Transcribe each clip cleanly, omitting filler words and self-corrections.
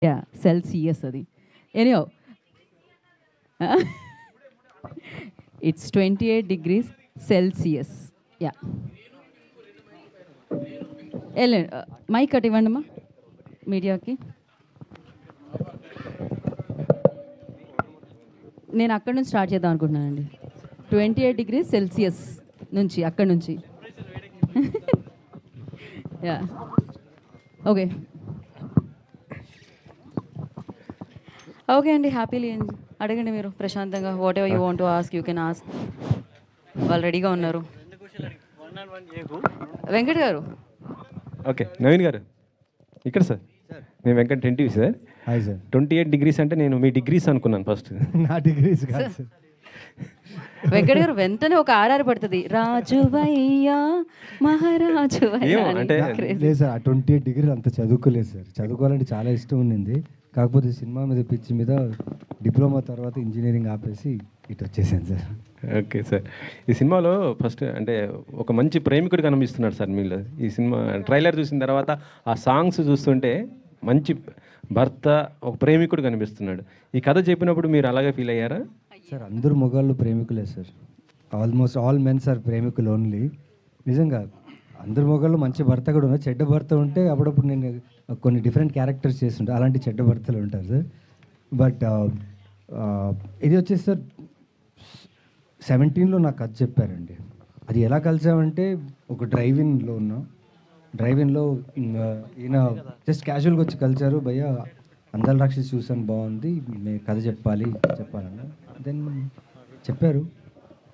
Yeah, Celsius అది. Anyhow, it's 28 degrees Celsius. Yeah. Mic అటు ఇవ్వండి అమ్మా మీడియాకి. నేను అక్కడ నుంచి స్టార్ట్ చేద్దాం అనుకుంటున్నానండి. 28 degrees Celsius నుంచి అక్కడ నుంచి. యా ఓకే ఓకే అండి. హ్యాపీలీ అడగండి మీరు ప్రశాంతంగా. What ever you want to ask you can ask. వాళ్ళు రెడీగా ఉన్నారు. వెంకట్ గారు. ఓకే, నవీన్ గారు ఇక్కడ సార్. నేను Venkat TV sir. Hi sir. 28 degrees అంటే నేను మీ డిగ్రీస్ అనుకున్నాను ఫస్ట్. నా డిగ్రీస్ కాదు సార్. వెంకట్ గారు వెంటనే ఒక ఆర్ఆర్ పడుతుంది, రాజువయ్యా మహారాజువయ్యా అని. అంటే లేదు సార్, ఆ 28 డిగ్రీలు అంత చదువుకోలేదు సార్. చదువుకోవాలంటే చాలా ఇష్టం ఉండింది. కాకపోతే సినిమా మీద పిచ్చి మీద డిప్లొమా తర్వాత ఇంజనీరింగ్ ఆపేసి ఇటు వచ్చేసాను సార్. ఓకే సార్, ఈ సినిమాలో ఫస్ట్ అంటే ఒక మంచి ప్రేమికుడు కనిపిస్తున్నాడు సార్ మీలో. ఈ సినిమా ట్రైలర్ చూసిన తర్వాత ఆ సాంగ్స్ చూస్తుంటే మంచి భర్త, ఒక ప్రేమికుడు కనిపిస్తున్నాడు. ఈ కథ చెప్పినప్పుడు మీరు అలాగే ఫీల్ అయ్యారా? సార్ అందరూ మొగాళ్ళు ప్రేమికులే sir. Almost all mens are ప్రేమికులు ఓన్లీ. నిజంగా అందరు మొగాళ్ళు మంచి భర్త కూడా ఉన్నారు. చెడ్డ భర్త ఉంటే అప్పుడప్పుడు నేను కొన్ని డిఫరెంట్ క్యారెక్టర్స్ చేస్తుంటా, అలాంటి చెడ్డ భర్తలు ఉంటారు సార్. బట్ ఇది వచ్చేసి సార్ 17లో నాకు కథ చెప్పారండి. అది ఎలా కలిసామంటే ఒక డ్రైవింగ్లో ఉన్నాం. డ్రైవింగ్లో ఈయన జస్ట్ క్యాజువల్గా వచ్చి కలిసారు. భయ్య అందాల రాక్షసి చూసాను, బాగుంది, మేము కథ చెప్పాలన్న. దెన్ చెప్పారు.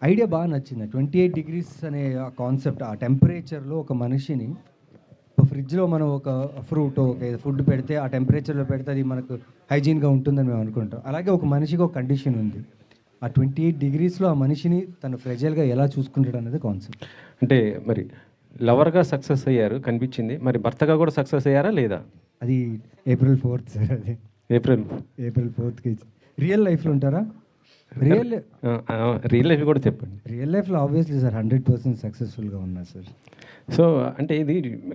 ఐడియా బాగా నచ్చింది. 28 degrees అనే ఆ కాన్సెప్ట్, ఆ టెంపరేచర్లో ఒక మనిషిని ఫ్రిడ్జ్లో మనం ఒక ఫ్రూట్ ఒక ఫుడ్ పెడితే ఆ టెంపరేచర్లో పెడితే అది మనకు హైజీన్గా ఉంటుందని మేము అనుకుంటాం. అలాగే ఒక మనిషికి ఒక కండిషన్ ఉంది. ఆ 28 degreesలో ఆ మనిషిని తను ఫ్రెజైల్గా ఎలా చూసుకుంటాడు అనేది కాన్సెప్ట్. అంటే మరి లవర్గా సక్సెస్ అయ్యారు కనిపించింది, మరి భర్తగా కూడా సక్సెస్ అయ్యారా లేదా? అది April 4th సార్. అది April 4th రియల్ లైఫ్లో ఉంటారా? రియల్ లైఫ్ కూడా చెప్పండి. రియల్ లైఫ్లో ఆబ్వియస్లీ సార్ 100% సక్సెస్ఫుల్గా ఉన్నా సార్. సో అంటే ఇది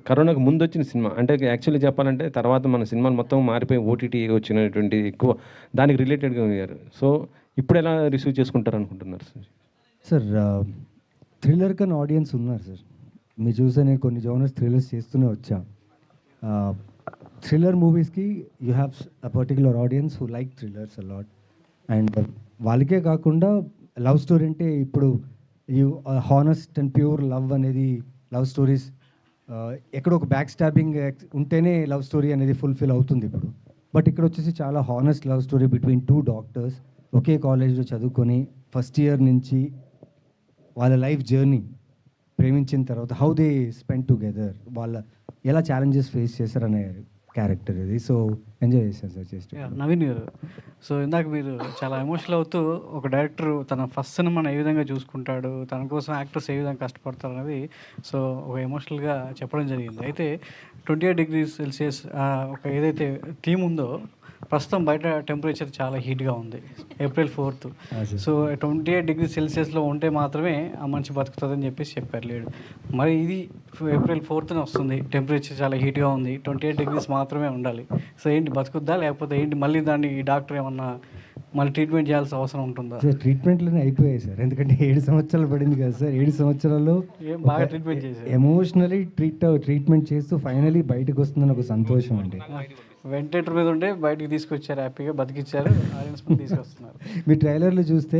కరోనాకు ముందు వచ్చిన సినిమా. అంటే యాక్చువల్లీ చెప్పాలంటే తర్వాత మన సినిమాలు మొత్తం మారిపోయి ఓటీటీ వచ్చినటువంటి ఎక్కువ దానికి రిలేటెడ్గా అయ్యారు. సో ఇప్పుడు ఎలా రిసీవ్ చేసుకుంటారు అనుకుంటున్నారు సార్? సార్ థ్రిల్లర్ కన్నా ఆడియన్స్ ఉన్నారు సార్. మీరు చూస్తే నేను కొన్ని జోనర్స్ థ్రిల్లర్స్ చేస్తూనే వచ్చా. థ్రిల్లర్ మూవీస్కి you have a particular audience who like thrillers a lot. And వాళ్ళకే కాకుండా లవ్ స్టోరీ అంటే ఇప్పుడు you honest and pure love అనేది లవ్ స్టోరీస్ ఎక్కడో ఒక బ్యాక్ స్టాబింగ్ ఉంటేనే లవ్ స్టోరీ అనేది ఫుల్ఫిల్ అవుతుంది ఇప్పుడు. బట్ ఇక్కడ వచ్చేసి చాలా honest love story between 2 doctors ఒకే కాలేజ్లో చదువుకొని ఫస్ట్ ఇయర్ నుంచి వాళ్ళ లైఫ్ జర్నీ, ప్రేమించిన తర్వాత హౌ దే స్పెండ్ టుగెదర్, వాళ్ళ ఎలా ఛాలెంజెస్ ఫేస్ చేశారనే క్యారెక్టర్ ఇది. సో ఎంజాయ్ చేశాను సార్ చేస్తే. నవీన్ గారు, సో ఇందాక మీరు చాలా ఎమోషనల్ అవుతూ ఒక డైరెక్టర్ తన ఫస్ట్ సినిమాను ఏ విధంగా చూసుకుంటాడు, తన కోసం యాక్టర్స్ ఏ విధంగా కష్టపడతారు అనేది సో ఒక ఎమోషనల్గా చెప్పడం జరిగింది. అయితే 28 degrees Celsius ఒక ఏదైతే థీమ్ ఉందో, ప్రస్తుతం బయట టెంపరేచర్ చాలా హీట్గా ఉంది. April 4th. సో 28 degrees Celsiusలో ఉంటే మాత్రమే ఆ మనిషి బతుకుతుందని చెప్పేసి చెప్పారు లేడు. మరి ఇది April 4th వస్తుంది, టెంపరేచర్ చాలా హీట్గా ఉంది, 28 degrees మాత్రమే ఉండాలి. సో ఏంటి బతుకుద్దా, లేకపోతే ఏంటి మళ్ళీ దాన్ని ఈ డాక్టర్ ఏమన్నా మళ్ళీ ట్రీట్మెంట్ చేయాల్సిన అవసరం ఉంటుందా? సార్ ట్రీట్మెంట్లోనే అయిపోయాయి సార్. ఎందుకంటే 7 సంవత్సరాలు పడింది కదా సార్. 7 సంవత్సరాల్లో బాగా ట్రీట్మెంట్ చేశారు. ఎమోషనలీ ట్రీట్మెంట్ చేస్తూ ఫైనలీ బయటకు వస్తుందని ఒక సంతోషం అండి. వెంటిలేటర్ మీద ఉంటే బయటికి తీసుకొచ్చారు, హ్యాపీగా బతికిచ్చారు, ఆడియన్స్ ముందు తీసుకొస్తున్నారు. మీ ట్రైలర్లు చూస్తే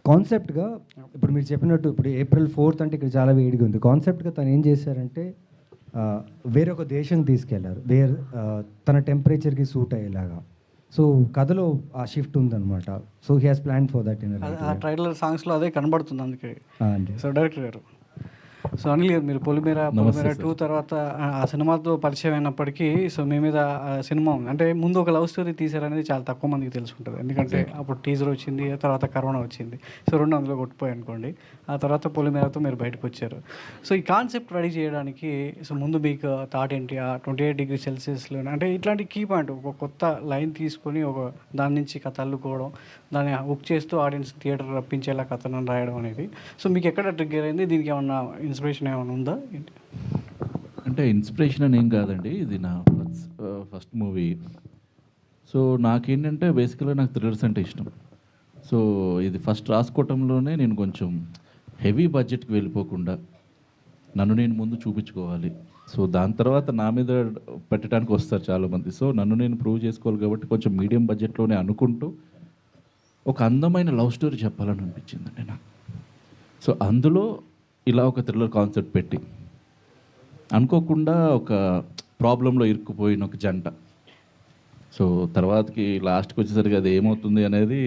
కాన్సెప్ట్గా ఇప్పుడు మీరు చెప్పినట్టు ఇప్పుడు April 4th అంటే ఇక్కడ చాలా వేడిగా ఉంది. కాన్సెప్ట్గా తను ఏం చేశారంటే వేరొక దేశం తీసుకెళ్లారు, తన టెంపరేచర్కి సూట్ అయ్యేలాగా. సో కథలో ఆ షిఫ్ట్ ఉందన్నమాట. So he has plan for that. ఆ ట్రైలర్ సాంగ్స్లో అదే కనబడుతుంది అందుకే. అండి. సో డైరెక్టర్ గారు, సో అనిల్ గారు, మీరు పొలిమేర 2 తర్వాత ఆ సినిమాతో పరిచయం అయినప్పటికీ సో మీ మీద సినిమా ఉంది అంటే ముందు ఒక లవ్ స్టోరీ తీశారనేది చాలా తక్కువ మందికి తెలుసుకుంటుంది. ఎందుకంటే అప్పుడు టీజర్ వచ్చింది, తర్వాత కరోనా వచ్చింది, సో 2 అందులో కొట్టిపోయి అనుకోండి. ఆ తర్వాత పొలిమేరతో మీరు బయటకు వచ్చారు. సో ఈ కాన్సెప్ట్ రెడీ చేయడానికి సో ముందు మీకు థాట్ ఏంటి? ఆ 28 degrees Celsiusలో అంటే ఇట్లాంటి కీ పాయింట్, ఒక కొత్త లైన్ తీసుకొని ఒక దాని నుంచి కథ అల్లుకోవడం, దాన్ని హుక్ చేస్తూ ఆడియన్స్ థియేటర్ రప్పించేలా కథను రాయడం అనేది సో మీకు ఎక్కడ ట్రిగ్గర్ అయింది? దీనికి ఏమన్నా ఇన్స్పిరేషన్ ఏమైనా ఉందా? అంటే ఇన్స్పిరేషన్ అని ఏం కాదండి, ఇది నా ఫస్ట్ మూవీ. సో నాకేంటంటే బేసికల్గా నాకు థ్రిల్లర్స్ అంటే ఇష్టం. సో ఇది ఫస్ట్ రాసుకోవటంలోనే నేను కొంచెం హెవీ బడ్జెట్కి వెళ్ళిపోకుండా నన్ను నేను ముందు చూపించుకోవాలి. సో దాని తర్వాత నా మీద పెట్టడానికి వస్తారు చాలామంది. సో నన్ను నేను ప్రూవ్ చేసుకోవాలి కాబట్టి కొంచెం మీడియం బడ్జెట్లోనే అనుకుంటూ ఒక అందమైన లవ్ స్టోరీ చెప్పాలని అనిపించిందండి నాకు. సో అందులో ఇలా ఒక థ్రిల్లర్ కాన్సెప్ట్ పెట్టి అనుకోకుండా ఒక ప్రాబ్లంలో ఇరుక్కుపోయిన ఒక జంట. సో తర్వాతకి లాస్ట్కి వచ్చేసరికి అది ఏమవుతుంది అనేది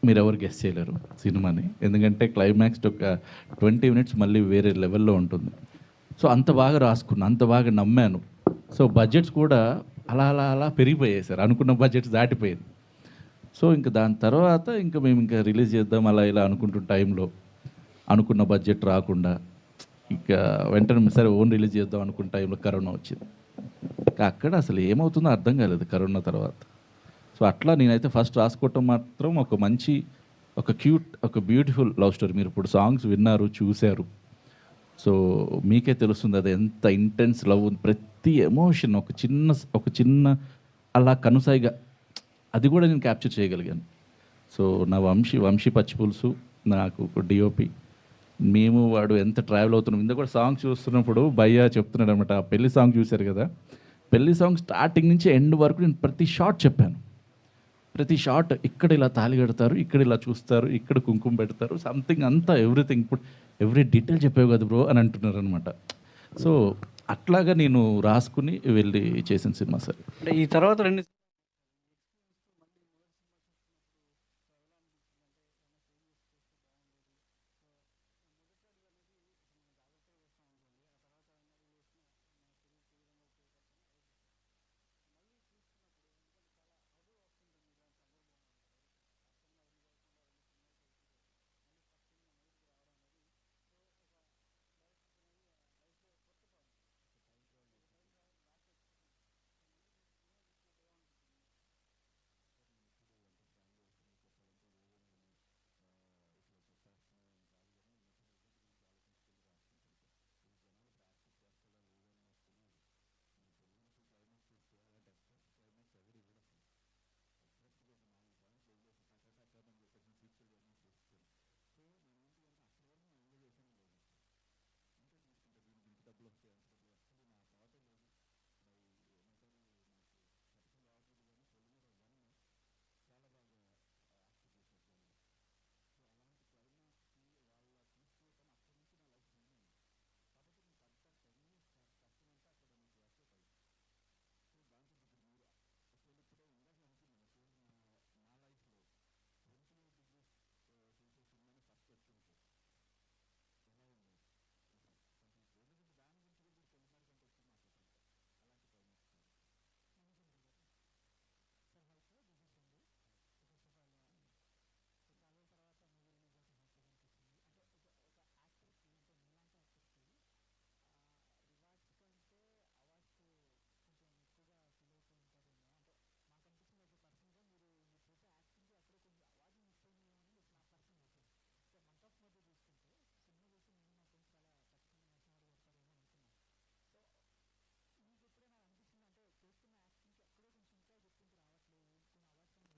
మీరు ఎవరు గెస్ చేయలేరు సినిమాని. ఎందుకంటే క్లైమాక్స్ ఒక 20 మినిట్స్ మళ్ళీ వేరే లెవెల్లో ఉంటుంది. సో అంత బాగా రాసుకున్నాను, అంత బాగా నమ్మాను. సో బడ్జెట్స్ కూడా అలా అలా అలా పెరిగిపోయాయి సార్. అనుకున్న బడ్జెట్స్ దాటిపోయింది. సో ఇంకా దాని తర్వాత ఇంకా మేము ఇంకా రిలీజ్ చేద్దాం అలా ఇలా అనుకుంటున్న టైంలో అనుకున్న బడ్జెట్ రాకుండా ఇక వెంటనే సరే ఓన్ రిలీజ్ చేద్దాం అనుకున్న టైంలో కరోనా వచ్చింది. అక్కడ అసలు ఏమవుతుందో అర్థం కాలేదు కరోనా తర్వాత. సో అట్లా నేనైతే ఫస్ట్ రాసుకోవటం మాత్రం ఒక మంచి ఒక క్యూట్ ఒక బ్యూటిఫుల్ లవ్ స్టోరీ. మీరు ఇప్పుడు సాంగ్స్ విన్నారు, చూశారు. సో మీకే తెలుస్తుంది అది ఎంత ఇంటెన్స్ లవ్ ఉంది. ప్రతి ఎమోషన్ ఒక చిన్న అలా కనుసాయిగా అది కూడా నేను క్యాప్చర్ చేయగలిగాను. సో నా వంశీ పచ్చిపులుసు నాకు ఒక డిఓపి. మేము వాడు ఎంత ట్రావెల్ అవుతున్నాం. ఇంత కూడా సాంగ్ చూస్తున్నప్పుడు భయ్య చెప్తున్నాడు అనమాట. ఆ పెళ్లి సాంగ్ చూశారు కదా, పెళ్లి సాంగ్ స్టార్టింగ్ నుంచి ఎండ్ వరకు నేను ప్రతి షాట్ చెప్పాను. ప్రతి షాట్ ఇక్కడ ఇలా తాళి కడతారు, ఇక్కడ ఇలా చూస్తారు, ఇక్కడ కుంకుమ పెడతారు, సంథింగ్ అంతా ఎవ్రీథింగ్. ఇప్పుడు ఎవ్రీ డీటెయిల్ చెప్పావు కదా బ్రో అని అంటున్నారు అనమాట. సో అట్లాగా నేను రాసుకుని వెళ్ళి చేసిన సినిమా సార్. అంటే ఈ తర్వాత రెండు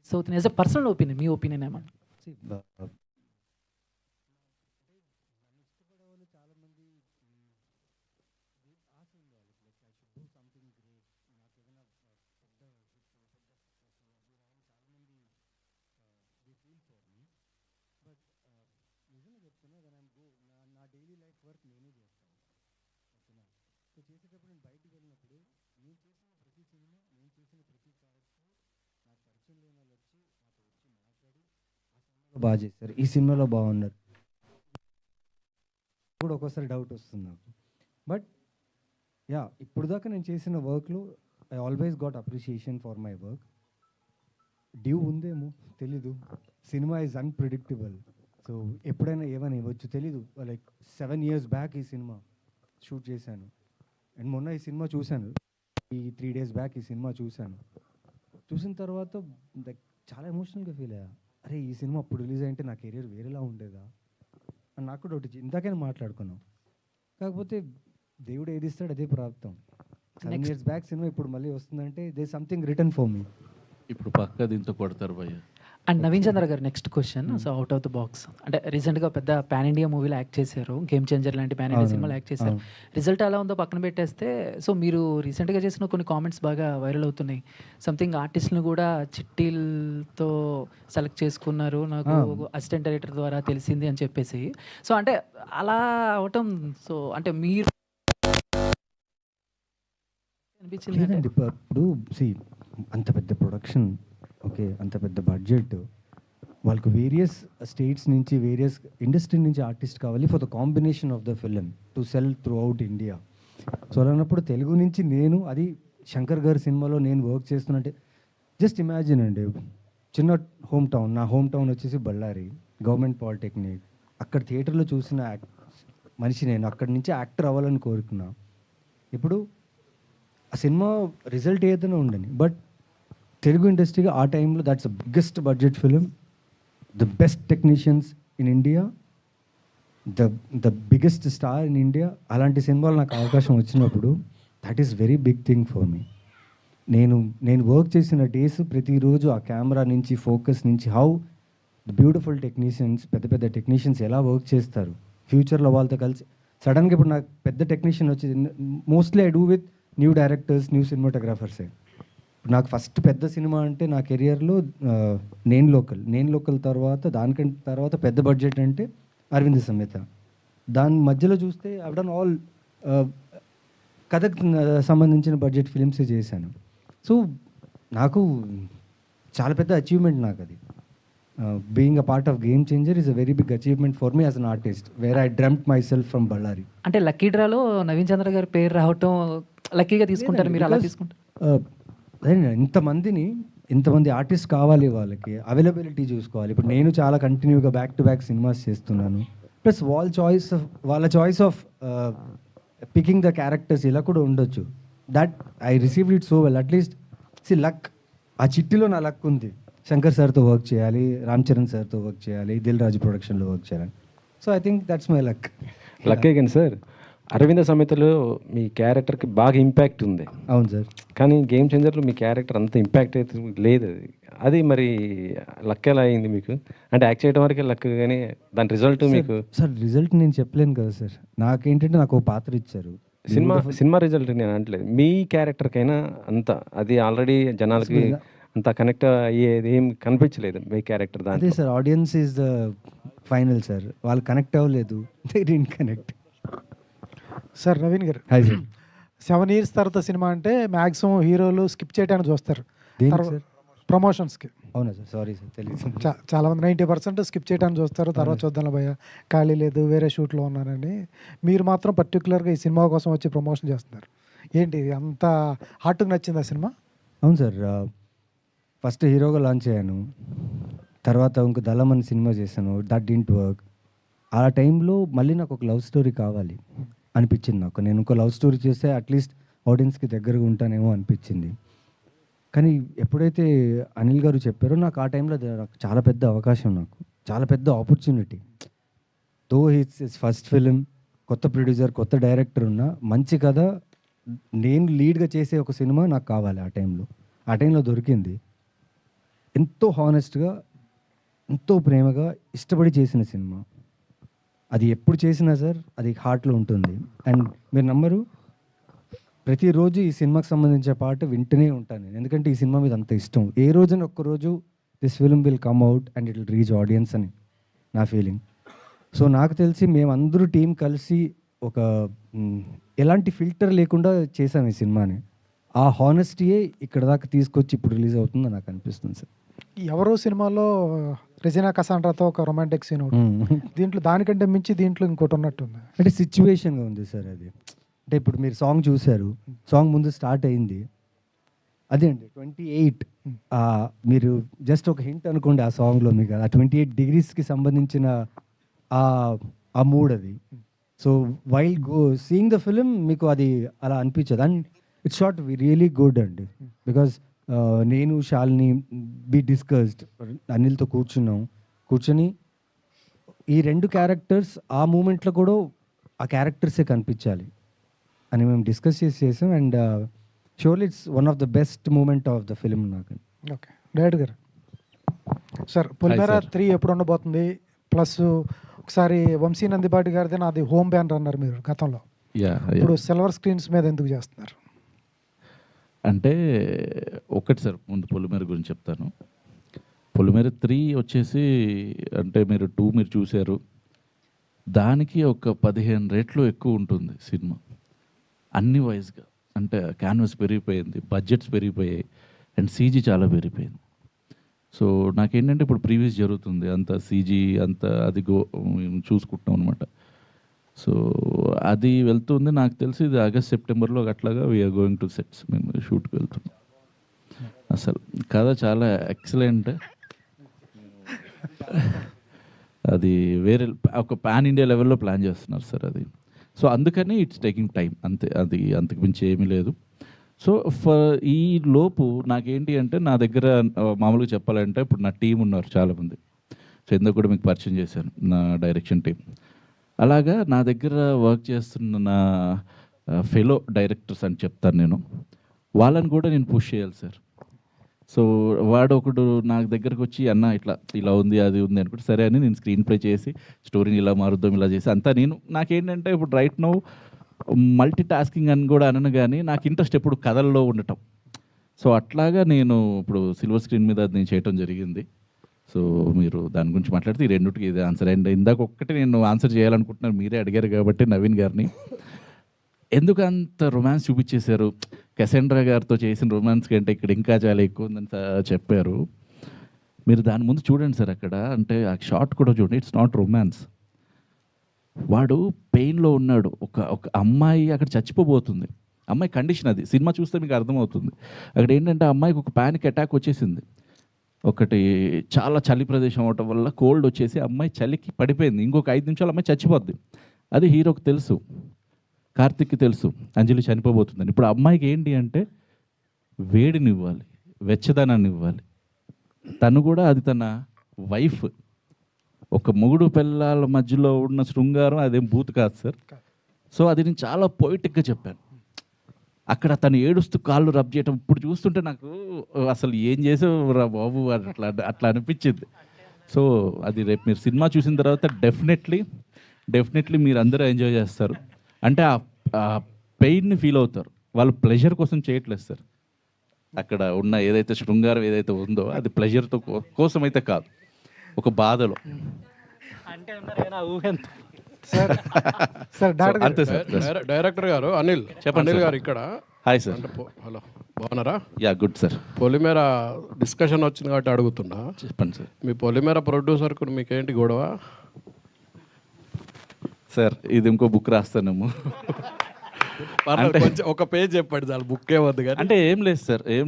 so as a personal opinion, me opinion ఏమన్నా? చేసేటప్పుడు నేను బయటికి వెళ్ళినప్పుడు నేను చేసిన ప్రతి సినిమా, నేను చేసిన ప్రతి క్యారెక్టర్ నాకు పరిచయం లేని వాళ్ళు వచ్చి నాతో వచ్చి మాట్లాడి ఆ సినిమాలో బాగా చేశారు, ఈ సినిమాలో బాగున్నారు కూడా ఒక్కోసారి డౌట్ వస్తుంది నాకు. బట్ యా, ఇప్పుడు దాకా నేను చేసిన వర్క్లో I always got appreciation for my work. Due ఉందేమో తెలీదు. Cinema is unpredictable. సో ఎప్పుడైనా ఏమైనా ఇవ్వచ్చు తెలీదు. లైక్ 7 years బ్యాక్ ఈ సినిమా షూట్ చేశాను అండ్ మొన్న ఈ సినిమా చూశాను. ఈ 3 days బ్యాక్ ఈ సినిమా చూశాను. చూసిన తర్వాత లైక్ చాలా ఎమోషనల్గా ఫీల్ అయ్యా. అరే ఈ సినిమా అప్పుడు రిలీజ్ అయింటే నా కెరీర్ వేరేలా ఉండేదా అని నాకు డౌట్ ఇచ్చి ఇందాకైనా మాట్లాడుకున్నాం. కాకపోతే దేవుడు ఏది ఇస్తాడు అదే ప్రాప్తం. 7 years బ్యాక్ సినిమా ఇప్పుడు మళ్ళీ వస్తుందంటే they something return for me. ఇప్పుడు పక్క దీంతో కొడతారు భయ్య. అండ్ నవీన్ చంద్ర గారు next question. So out of the box అంటే రీసెంట్గా పెద్ద పాన్ ఇండియా మూవీలో యాక్ట్ చేశారు, గేమ్ చేంజర్ లాంటి పాన్ ఇండియా సినిమాలో యాక్ట్ చేశారు. రిజల్ట్ ఎలా ఉందో పక్కన పెట్టేస్తే, సో మీరు రీసెంట్గా చేసిన కొన్ని కామెంట్స్ బాగా వైరల్ అవుతున్నాయి. సంథింగ్ ఆర్టిస్ట్ని కూడా చిట్టీలతో సెలెక్ట్ చేసుకున్నారు, నాకు అసిస్టెంట్ డైరెక్టర్ ద్వారా తెలిసింది అని చెప్పేసి. సో అంటే అలా అవటం, సో అంటే మీరు అనిపించింది అంటే లేదండి, ఇప్పుడు సి అంత పెద్ద ప్రొడక్షన్, ఓకే, అంత పెద్ద బడ్జెట్, వాళ్ళకు వేరియస్ స్టేట్స్ నుంచి వేరియస్ ఇండస్ట్రీ నుంచి ఆర్టిస్ట్ కావాలి for the combination of the film to sell throughout India. So అలాన్నప్పుడు తెలుగు నుంచి నేను, అది శంకర్ గారి సినిమాలో నేను వర్క్ చేస్తున్నట్టే, జస్ట్ ఇమాజిన్ అండి, చిన్న హోమ్ టౌన్, నా హోమ్ టౌన్ వచ్చేసి బళ్ళారి, గవర్నమెంట్ పాలిటెక్నిక్, అక్కడ థియేటర్లో చూసిన మనిషి నేను, అక్కడి నుంచి యాక్టర్ అవ్వాలని కోరుకున్నా. ఇప్పుడు ఆ సినిమా రిజల్ట్ ఏదైనా ఉండని, బట్ తెలుగు ఇండస్ట్రీగా ఆ టైంలో that's the biggest budget film, the best technicians in India, the biggest star in India. అలాంటి సినిమాలు నాకు అవకాశం వచ్చినప్పుడు that is very big thing for me. నేను వర్క్ చేసిన డేస్ ప్రతిరోజు ఆ కెమెరా నుంచి, ఫోకస్ నుంచి, హౌ ద బ్యూటిఫుల్ టెక్నీషియన్స్, పెద్ద పెద్ద టెక్నీషియన్స్ ఎలా వర్క్ చేస్తారు ఫ్యూచర్లో వాళ్ళతో కలిసి. సడన్గా ఇప్పుడు నాకు పెద్ద టెక్నీషియన్ వచ్చి, mostly I do with new directors, new సినిమాటోగ్రాఫర్సే. నాకు ఫస్ట్ పెద్ద సినిమా అంటే నా కెరియర్లో నేను లోకల్ తర్వాత, దానికంటే తర్వాత పెద్ద బడ్జెట్ అంటే అరవింద్ సమేత. దాని మధ్యలో చూస్తే ఐవ్ డన్ ఆల్ కథకు సంబంధించిన బడ్జెట్ ఫిలిమ్సే చేశాను. సో నాకు చాలా పెద్ద అచీవ్మెంట్ నాకు అది. Being a part of Game Changer is a very big achievement for me as an artist, where I dreamt myself from Ballari. అంటే లక్కీ డ్రాలో నవీన్ చంద్ర గారి పేరు రావటం లక్కీగా తీసుకుంటారు మీరు, అలా తీసుకుంటారు? అదే, ఇంతమంది ఆర్టిస్ట్ కావాలి, వాళ్ళకి అవైలబిలిటీ చూసుకోవాలి. ఇప్పుడు నేను చాలా కంటిన్యూగా బ్యాక్ టు బ్యాక్ సినిమాస్ చేస్తున్నాను, ప్లస్ వాళ్ళ choice of picking the characters ఇలా కూడా ఉండొచ్చు. That I received it so well. At least see luck, ఆ చిట్టిలో నా లక్ ఉంది. శంకర్ సార్తో వర్క్ చేయాలి, రామ్ చరణ్ సార్తో వర్క్ చేయాలి, దిల్ రాజు ప్రొడక్షన్లో వర్క్ చేయాలి. So I think that's my luck. లక్కే కానీ సార్, అరవింద సమేతలో మీ క్యారెక్టర్కి బాగా ఇంపాక్ట్ ఉంది. అవును సార్. కానీ గేమ్ చేంజర్లో మీ క్యారెక్టర్ అంత ఇంపాక్ట్ అయితే లేదు. అది మరి లక్ ఎలా అయింది మీకు? అంటే యాక్ట్ చేయడం వరకే లక్, కానీ దాని రిజల్ట్ మీకు? సార్ రిజల్ట్ నేను చెప్పలేను కదా సార్. నాకేంటంటే నాకు ఒక పాత్ర ఇచ్చారు. సినిమా రిజల్ట్ నేను అనట్లేదు, మీ క్యారెక్టర్కైనా అంత అది ఆల్రెడీ జనాలకి అంత కనెక్ట్ అయ్యేది ఏం కనిపించలేదు మీ క్యారెక్టర్. అదే దాంట్లో sir, audience is the final sir. వాళ్ళు కనెక్ట్ అవ్వలేదు, they didn't connect. Sir Naveen garu, hi sir. 7 years తర్వాత సినిమా అంటే మ్యాక్సిమం హీరోలు స్కిప్ చేయడానికి చూస్తారు దేనికి సార్? ప్రమోషన్స్కి. అవునా సార్? సారీ సార్, తెలియదు. చాలామంది 90% స్కిప్ చేయడానికి చూస్తారు, తర్వాత చూద్దాం భయ్య ఖాళీ లేదు వేరే షూట్లో ఉన్నానని. మీరు మాత్రం పర్టికులర్గా ఈ సినిమా కోసం వచ్చి ప్రమోషన్ చేస్తున్నారు. ఏంటి అంత హార్ట్కి నచ్చింది ఆ సినిమా? అవును సార్, ఫస్ట్ హీరోగా లాంచ్ అయ్యాను, తర్వాత ఇంకో దళం అని సినిమా చేశాను, దట్ డింట్ వర్క్. ఆ టైంలో మళ్ళీ నాకు ఒక లవ్ స్టోరీ కావాలి అనిపించింది నాకు. నేను ఇంకో లవ్ స్టోరీ చేస్తే అట్లీస్ట్ ఆడియన్స్కి దగ్గరగా ఉంటానేమో అనిపించింది. కానీ ఎప్పుడైతే అనిల్ గారు చెప్పారో, నాకు ఆ టైంలో నాకు చాలా పెద్ద అవకాశం, నాకు చాలా పెద్ద ఆపర్చునిటీ. దో హిట్స్ ఫస్ట్ ఫిలిం, కొత్త ప్రొడ్యూసర్, కొత్త డైరెక్టర్ ఉన్న మంచి కథ, నేను లీడ్గా చేసే ఒక సినిమా నాకు కావాలి. ఆ టైంలో దొరికింది. ఎంతో హానెస్ట్గా, ఎంతో ప్రేమగా ఇష్టపడి చేసిన సినిమా. అది ఎప్పుడు చేసినా సార్ అది హార్ట్లో ఉంటుంది. అండ్ మీరు నమ్మరు, ప్రతిరోజు ఈ సినిమాకి సంబంధించిన పాట వింటూనే ఉంటాను నేను, ఎందుకంటే ఈ సినిమా మీద అంత ఇష్టం. ఏ రోజున ఒక్కరోజు this film will come out and it will reach audience అని నా ఫీలింగ్. సో నాకు తెలిసి మేమందరూ టీం కలిసి ఒక ఎలాంటి ఫిల్టర్ లేకుండా చేసాం ఈ సినిమాని. ఆ హానెస్టీయే ఇక్కడ దాకా తీసుకొచ్చి ఇప్పుడు రిలీజ్ అవుతుందని నాకు అనిపిస్తుంది సార్. ఎవరో సినిమాలో రెజినా కసాండ్రాతో ఒక రొమాంటిక్ సీన్ ఒకటి, దీంట్లో దానికంటే మించి దీంట్లో ఇంకోటి ఉన్నట్టుంది. అంటే సిచ్యువేషన్గా ఉంది సార్ అది. అంటే ఇప్పుడు మీరు సాంగ్ చూశారు, సాంగ్ ముందు స్టార్ట్ అయింది, అదే అండి 28. మీరు జస్ట్ ఒక హింట్ అనుకోండి ఆ సాంగ్లో, మీకు ఆ 28 degreesకి సంబంధించిన ఆ మూడ్ అది. So while seeing the film మీకు అది అలా అనిపించదు. And it's shot really good అండి, బికాజ్ నేను శాలిని బి డిస్కస్డ్, అనిల్తో కూర్చొని ఈ 2 క్యారెక్టర్స్ ఆ మూమెంట్లో కూడా ఆ క్యారెక్టర్సే కనిపించాలి. అని మేము డిస్కస్ చేసాం. And surely it's one of the best moment of the film నాకు. ఓకే, డైరెక్టర్ గారు సార్, పొలిమేర 3 ఎప్పుడు ఉండబోతుంది? ప్లస్ ఒకసారి వంశీ నందిపాటి గారిది నాది హోమ్ బ్యానర్ అన్నారు మీరు గతంలో, ఇప్పుడు సిల్వర్ స్క్రీన్స్ మీద ఎందుకు చేస్తున్నారు? అంటే ఒకటి సార్, ముందు పొలిమేర గురించి చెప్తాను. పొలిమేర 3 వచ్చేసి అంటే మీరు 2 మీరు చూశారు, దానికి ఒక 15 రెట్లు ఎక్కువ ఉంటుంది సినిమా అన్ని వైజ్గా. అంటే క్యాన్వాస్ పెరిగిపోయింది, బడ్జెట్స్ పెరిగిపోయాయి, అండ్ సీజీ చాలా పెరిగిపోయింది. సో నాకేంటంటే ఇప్పుడు ప్రీవియస్ జరుగుతుంది, అంత సీజీ అంత అది చూసుకుంటాం అనమాట. సో అది వెళ్తుంది, నాకు తెలిసి ఇది ఆగస్ట్ సెప్టెంబర్లో అట్లాగా వీఆర్ గోయింగ్ టు సెట్స్, మేము షూట్కి వెళ్తున్నాం. అసలు కథ చాలా ఎక్సలెంట్, అది వేరే ఒక పాన్ ఇండియా లెవెల్లో ప్లాన్ చేస్తున్నారు సార్ అది. సో అందుకని ఇట్స్ టేకింగ్ టైం అంతే, అది అంతకు మించి ఏమీ లేదు. సో ఈ లోపు నాకేంటి అంటే నా దగ్గర మామూలుగా చెప్పాలంటే ఇప్పుడు నా టీం ఉన్నారు చాలామంది. సో ఎందుకు కూడా మీకు పరిచయం చేశాను నా డైరెక్షన్ టీం. అలాగా నా దగ్గర వర్క్ చేస్తున్న నా ఫెలో డైరెక్టర్స్ అని చెప్తాను నేను, వాళ్ళని కూడా నేను పుష్ చేయాలి సార్. సో వాడు ఒకడు నా దగ్గరకు వచ్చి అన్న ఇట్లా ఇలా ఉంది అది ఉంది అనుకుంటే సరే అని నేను స్క్రీన్ ప్లే చేసి స్టోరీని ఇలా మారుద్దాం ఇలా చేసి అంతా నాకేంటంటే ఇప్పుడు రైట్ నౌ మల్టీ టాస్కింగ్ అని కూడా అనను, కానీ నాకు ఇంట్రెస్ట్ ఎప్పుడు కథల్లో ఉండటం. సో అట్లాగా నేను ఇప్పుడు సిల్వర్ స్క్రీన్ మీద నేను చేయటం జరిగింది. సో మీరు దాని గురించి మాట్లాడితే ఈ రెండుకి ఇది ఆన్సర్. అండ్ ఇందాక ఒక్కటి నేను ఆన్సర్ చేయాలనుకుంటున్నాను, మీరే అడిగారు కాబట్టి నవీన్ గారిని, ఎందుకు అంత రొమాన్స్ చూపించేశారు? కసెండ్రా గారితో చేసిన రొమాన్స్ కంటే ఇక్కడ ఇంకా చాలా ఎక్కువ ఉందని చెప్పారు. మీరు దాని ముందు చూడండి సార్, అక్కడ అంటే ఆ షార్ట్ కూడా చూడండి, ఇట్స్ నాట్ రొమాన్స్. వాడు పెయిన్లో ఉన్నాడు, ఒక అమ్మాయి అక్కడ చచ్చిపోబోతుంది, అమ్మాయి కండిషన్ అది సినిమా చూస్తే మీకు అర్థమవుతుంది. అక్కడ ఏంటంటే అమ్మాయికి ఒక ప్యానిక్ అటాక్ వచ్చేసింది, ఒకటి చాలా చలి ప్రదేశం అవటం వల్ల కోల్డ్ వచ్చేసి అమ్మాయి చలికి పడిపోయింది, ఇంకొక 5 నిమిషాలు అమ్మాయి చచ్చిపోద్ది. అది హీరోకి తెలుసు, కార్తిక్కి తెలుసు అంజలి చనిపోబోతుందని. ఇప్పుడు అమ్మాయికి ఏంటి అంటే వేడిని ఇవ్వాలి, వెచ్చదనాన్ని ఇవ్వాలి. తను కూడా అది తన వైఫ్, ఒక మొగుడు పిల్లల మధ్యలో ఉన్న శృంగారం అదేం బూత్ కాదు సార్. సో అది నేను చాలా పొయిటిక్గా చెప్పాను. అక్కడ తను ఏడుస్తూ కాళ్ళు రబ్ చేయటం ఇప్పుడు చూస్తుంటే నాకు అసలు ఏం చేసావురా బాబు అట్లా అనిపించింది. సో అది రేపు మీరు సినిమా చూసిన తర్వాత డెఫినెట్లీ మీరు అందరూ ఎంజాయ్ చేస్తారు. అంటే ఆ పెయిన్ని ఫీల్ అవుతారు, వాళ్ళు ప్లెజర్ కోసం చేయట్లేదు సార్. అక్కడ ఉన్న ఏదైతే శృంగారం ఏదైతే ఉందో అది ప్లెజర్తో కోసం అయితే కాదు, ఒక బాధలో. అంతే సార్. డైరెక్టర్ గారు అనిల్ చెప్పండి గారు ఇక్కడ. Hi sir. హలో, బాగున్నారా? Yeah good sir. Polimera discussion వచ్చింది కాబట్టి అడుగుతున్నా. చెప్పండి సార్. మీ పొలిమేర ప్రొడ్యూసర్కు మీకేంటి గొడవ? సార్ ఇది ఇంకో బుక్ రాస్తానేమో. కొంచెం ఒక పేజ్ చెప్పండి చాలు, బుక్ ఏమద్దు కానీ. అంటే ఏం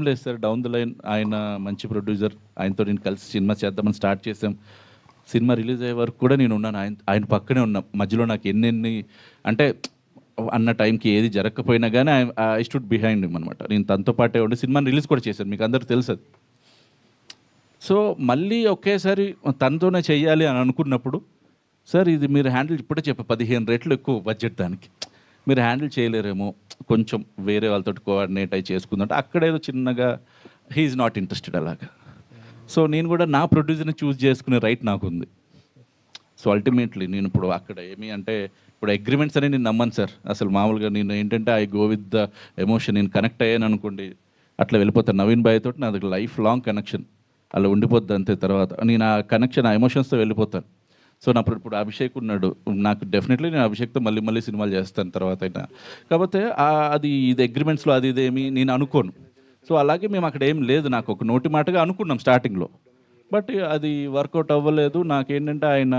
లేదు సార్ డౌన్ ద లైన్ ఆయన మంచి ప్రొడ్యూసర్, ఆయనతో నేను కలిసి సినిమా చేద్దామని స్టార్ట్ చేసాం. సినిమా రిలీజ్ అయ్యే వరకు కూడా నేను ఉన్నాను, ఆయన పక్కనే ఉన్నా. మధ్యలో నాకు ఎన్ని అంటే అన్న టైంకి ఏది జరగకపోయినా కానీ ఐ స్టూడ్ బిహైండ్ హిమ్ అనమాట. నేను తనతో పాటే ఉండి సినిమాని రిలీజ్ కూడా చేశాను, మీకు అందరికీ తెలుసు అది. సో మళ్ళీ ఒకేసారి తనతోనే చెయ్యాలి అని అనుకున్నప్పుడు, సార్ ఇది మీరు హ్యాండిల్ ఇప్పుడే 15 రెట్లు ఎక్కువ బడ్జెట్, దానికి మీరు హ్యాండిల్ చేయలేరేమో, కొంచెం వేరే వాళ్ళతో కోఆర్డినేట్ అయి చేసుకుందంటే అక్కడేదో చిన్నగా హీఈస్ నాట్ ఇంట్రెస్టెడ్ అలాగా. సో నేను కూడా నా ప్రొడ్యూసర్ని చూస్ చేసుకునే రైట్ నాకు ఉంది. సో అల్టిమేట్లీ నేను ఇప్పుడు అక్కడ ఏమి అంటే ఇప్పుడు అగ్రిమెంట్స్ అని నేను నమ్మను సార్ అసలు. మామూలుగా నేను ఏంటంటే I go with the emotion. నేను కనెక్ట్ అయ్యాను అనుకోండి అట్లా వెళ్ళిపోతాను. నవీన్ బాయ్ తోటి నాది లైఫ్ లాంగ్ కనెక్షన్ అలా ఉండిపోద్ది అంతే. తర్వాత నేను ఆ కనెక్షన్ ఆ ఎమోషన్స్తో వెళ్ళిపోతాను. సో నా ఇప్పుడు అభిషేక్ ఉన్నాడు, నాకు డెఫినెట్లీ నేను అభిషేక్తో మళ్ళీ సినిమాలు చేస్తాను తర్వాత అయినా. కాకపోతే అది ఇది అగ్రిమెంట్స్లో అది ఇదేమి నేను అనుకోను. సో అలాగే మేము అక్కడ ఏం లేదు, నాకు ఒక నోటి మాటగా అనుకున్నాం స్టార్టింగ్లో, బట్ అది వర్కౌట్ అవ్వలేదు. నాకేంటంటే ఆయన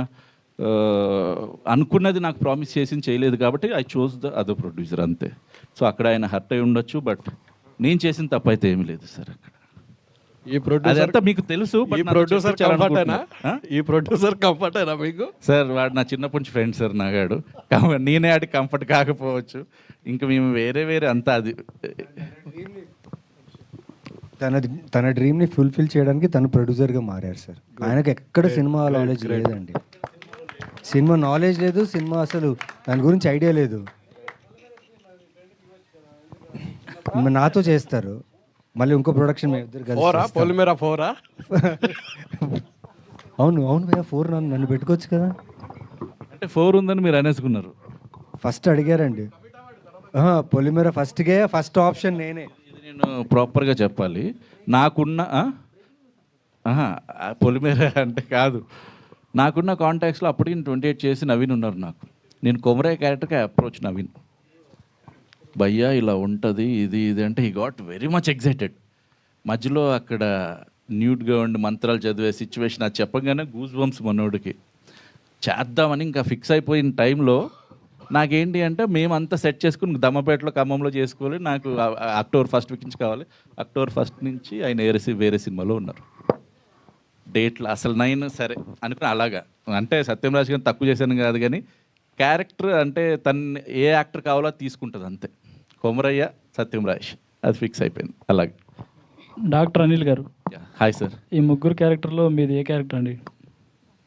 అనుకున్నది నాకు ప్రామిస్ చేసి చేయలేదు కాబట్టి I chose the other producer అంతే. సో అక్కడ ఆయన హర్ట్ అయి ఉండొచ్చు, బట్ నేను చేసిన తప్పు అయితే ఏమీ లేదు సార్ అక్కడ. ఈ ప్రొడ్యూసర్ మీకు తెలుసు, ఈ ప్రొడ్యూసర్ కంఫర్ట్ అయినా మీకు? సార్ వాడు నా చిన్నప్పటి నుంచి ఫ్రెండ్ సార్ నాగాడు, నేనే ఆడి కంఫర్ట్ కాకపోవచ్చు, ఇంకా మేము వేరే అంతా అది తన డ్రీమ్ని ఫుల్ఫిల్ చేయడానికి తను ప్రొడ్యూసర్గా మారారు సార్. ఆయనకు ఎక్కడ సినిమా నాలెడ్జ్ లేదండి, సినిమా నాలెడ్జ్ లేదు, సినిమా అసలు దాని గురించి ఐడియా లేదు. నాతో చేస్తారు, మళ్ళీ ఇంకో ప్రొడక్షన్ మేము ఇద్దరు కలిసి ఫోరా చేస్తాం. పొలిమేరా ఫోరా అవును అవును భయ్యా, 4 నన్ను పెట్టుకోవచ్చు కదా. అంటే 4 ఉందని మీరు అనేసుకున్నారు. ఫస్ట్ అడిగారండి, పొలిమేర ఫస్ట్ ఆప్షన్ నేనే. ఇది నేను ప్రాపర్గా చెప్పాలి. నాకున్న పొలిమేర అంటే కాదు, నాకున్న కాంటాక్ట్స్లో అప్పటికి 28 చేసి నవీన్ ఉన్నారు నాకు. నేను కొమరయ్య క్యారెక్టర్కి అప్రోచ్ నవీన్, భయ్యా ఇలా ఉంటుంది ఇది ఇది అంటే he got very much excited. మధ్యలో అక్కడ న్యూడ్గా ఉండి మంత్రాలు చదివే సిచ్యువేషన్ అది చెప్పగానే గూస్ బంప్స్ మనోడికి. చేద్దామని ఇంకా ఫిక్స్ అయిపోయిన టైంలో నాకేంటి అంటే మేమంతా సెట్ చేసుకుని దమ్మపేటలో ఖమ్మంలో చేసుకోవాలి. నాకు అక్టోబర్ 1 వీక్ నుంచి కావాలి. అక్టోబర్ 1 నుంచి ఆయన వేరే సినిమాలో ఉన్నారు. డేట్లు అసలు 9 సరే అనుకుని అలాగా. అంటే సత్యం రాజ్ గారిని తక్కువ చేశాను కాదు, కానీ క్యారెక్టర్ అంటే తను ఏ యాక్టర్ కావాలో తీసుకుంటుంది అంతే. కొమరయ్య, సత్యం రాజ్ అది ఫిక్స్ అయిపోయింది అలాగే. డాక్టర్ అనిల్ గారు, హాయ్ సార్. ఈ ముగ్గురు క్యారెక్టర్లో మీది ఏ క్యారెక్టర్ అండి?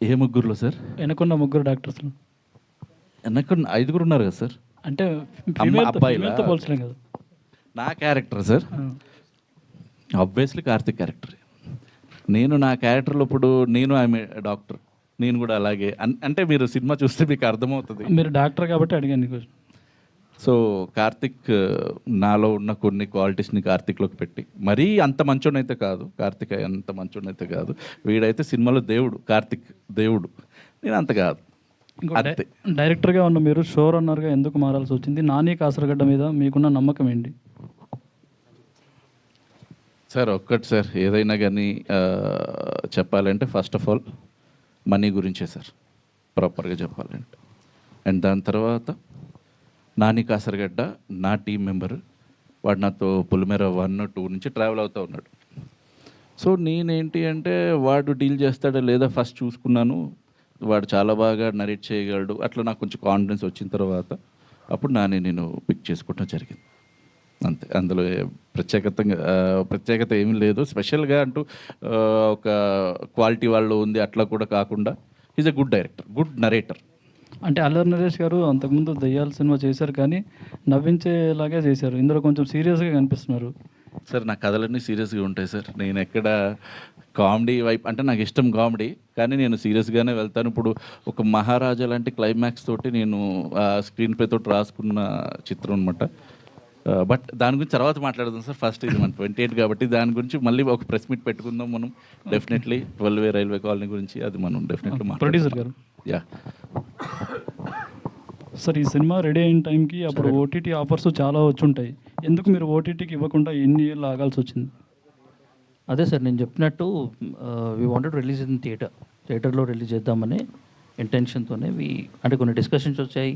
ఏ ముగ్గురులో సార్? వెనకున్న ముగ్గురు డాక్టర్స్లో వెనక 5 ఉన్నారు కదా సార్. అంటే అబ్బాయిలా? female తో పోల్చలేం కదా. నా character sir obviously Karthik character. నేను నా క్యారెక్టర్లో ఇప్పుడు నేను ఆమె డాక్టర్, నేను కూడా అలాగే అంటే మీరు సినిమా చూస్తే మీకు అర్థమవుతుంది. మీరు డాక్టర్ కాబట్టి అడిగాను నీకు. సో కార్తిక్ నాలో ఉన్న కొన్ని క్వాలిటీస్ని కార్తిక్లోకి పెట్టి, మరీ అంత మంచోడైతే కాదు, కార్తిక్ అంత మంచోడైతే కాదు, వీడైతే సినిమాలో దేవుడు, కార్తిక్ దేవుడు, నేను అంత కాదు. అంతే. డైరెక్టర్గా ఉన్న మీరు షో రన్నర్గా ఎందుకు మారాల్సి వచ్చింది? నాని కాసరగడ్డ మీద మీకున్న నమ్మకం ఏంటి? సార్ ఒక్కటి సార్, ఏదైనా కానీ చెప్పాలంటే ఫస్ట్ ఆఫ్ ఆల్ మనీ గురించే సార్, ప్రాపర్గా చెప్పాలంటే. అండ్ దాని తర్వాత నాని కాసరగడ్డ నా టీం మెంబర్, వాడు నాతో పొలిమేర 1, 2 నుంచి ట్రావెల్ అవుతూ ఉన్నాడు. సో నేనేంటి అంటే వాడు డీల్ చేస్తాడా లేదా ఫస్ట్ చూసుకున్నాను, వాడు చాలా బాగా నరేట్ చేయగలడు, అట్లా నాకు కొంచెం కాన్ఫిడెన్స్ వచ్చిన తర్వాత అప్పుడు నేను పిక్ చేసుకోవడం జరిగింది అంతే. అందులో ప్రత్యేకత ఏమీ లేదు, స్పెషల్గా అంటూ ఒక క్వాలిటీ వాళ్ళు ఉంది అట్లా కూడా కాకుండా is a good director, good narrator. అంటే అల్లరి నరేష్ గారు అంతకుముందు దయ్యాల సినిమా చేశారు, కానీ నవ్వించేలాగే చేశారు. ఇందులో కొంచెం సీరియస్గా కనిపిస్తున్నారు. సార్ నా కథలన్నీ సీరియస్గా ఉంటాయి సార్. నేను ఎక్కడ కామెడీ వైపు అంటే నాకు ఇష్టం కామెడీ, కానీ నేను సీరియస్గానే వెళ్తాను. ఇప్పుడు ఒక మహారాజా లాంటి క్లైమాక్స్ తోటి నేను స్క్రీన్ ప్లే తోటి రాసుకున్న చిత్రం అనమాట. బట్ దాని గురించి తర్వాత మాట్లాడదాం సార్. ఫస్ట్ ఇది మన 28 కాబట్టి దాని గురించి మళ్ళీ ఒక ప్రెస్ మీట్ పెట్టుకుందాం మనం డెఫినెట్లీ. 12 రైల్వే కాలనీ గురించి అది మనం డెఫినెట్లీ ప్రొడ్యూసర్ గారు. యా సార్, ఈ సినిమా రెడీ అయిన టైంకి అప్పుడు ఓటీటీ ఆఫర్స్ చాలా వచ్చి ఉంటాయి, ఎందుకు మీరు ఓటీటీకి ఇవ్వకుండా ఎన్ని ఏళ్ళు ఆగాల్సి వచ్చింది? అదే సార్ నేను చెప్పినట్టు వీ వాంటెడ్ రిలీజ్ ఇన్ థియేటర్లో రిలీజ్ చేద్దామని ఇంటెన్షన్తోనే అంటే కొన్ని డిస్కషన్స్ వచ్చాయి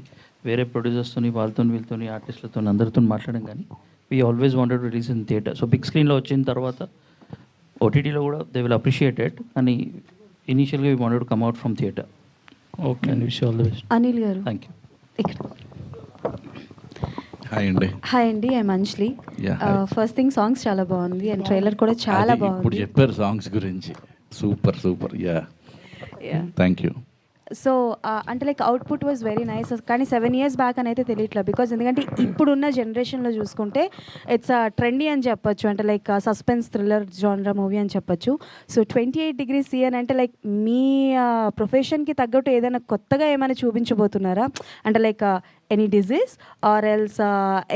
వేరే ప్రొడ్యూసర్స్తోని, వీళ్ళతో ఆర్టిస్టులతో అందరితో మాట్లాడడం, కానీ we always wanted release in theatre. So big స్క్రీన్లో వచ్చిన తర్వాత ఓటీటీలో కూడా దే విల్ అప్రిషియేటెడ్, కానీ ఇనీషియల్గా we wanted come out from theatre. Okay అండి, wish all the best. Anil garu, thank you. ఇక్కడ హాయ్ అండి. హాయ్ అండి, I'm Anjali. Yeah, hi. First thing songs చాలా బాగుంది అండ్ ట్రైలర్ కూడా చాలా అది ఇప్పుడు బాగుంది. చెప్పారు సాంగ్స్ గురించి, super super. Yeah thank you. So అంటే like output was very nice, కానీ 7 years బ్యాక్ అని అయితే తెలియట్లేదు. బికాజ్ ఎందుకంటే ఇప్పుడున్న జనరేషన్లో చూసుకుంటే ఇట్స్ ట్రెండీ అని చెప్పొచ్చు, అంటే లైక్ సస్పెన్స్ థ్రిల్లర్ జానరా మూవీ అని చెప్పొచ్చు. సో 28 degrees C అని అంటే లైక్ మీ ప్రొఫెషన్కి తగ్గట్టు ఏదైనా కొత్తగా ఏమైనా చూపించబోతున్నారా? అంటే like any disease or else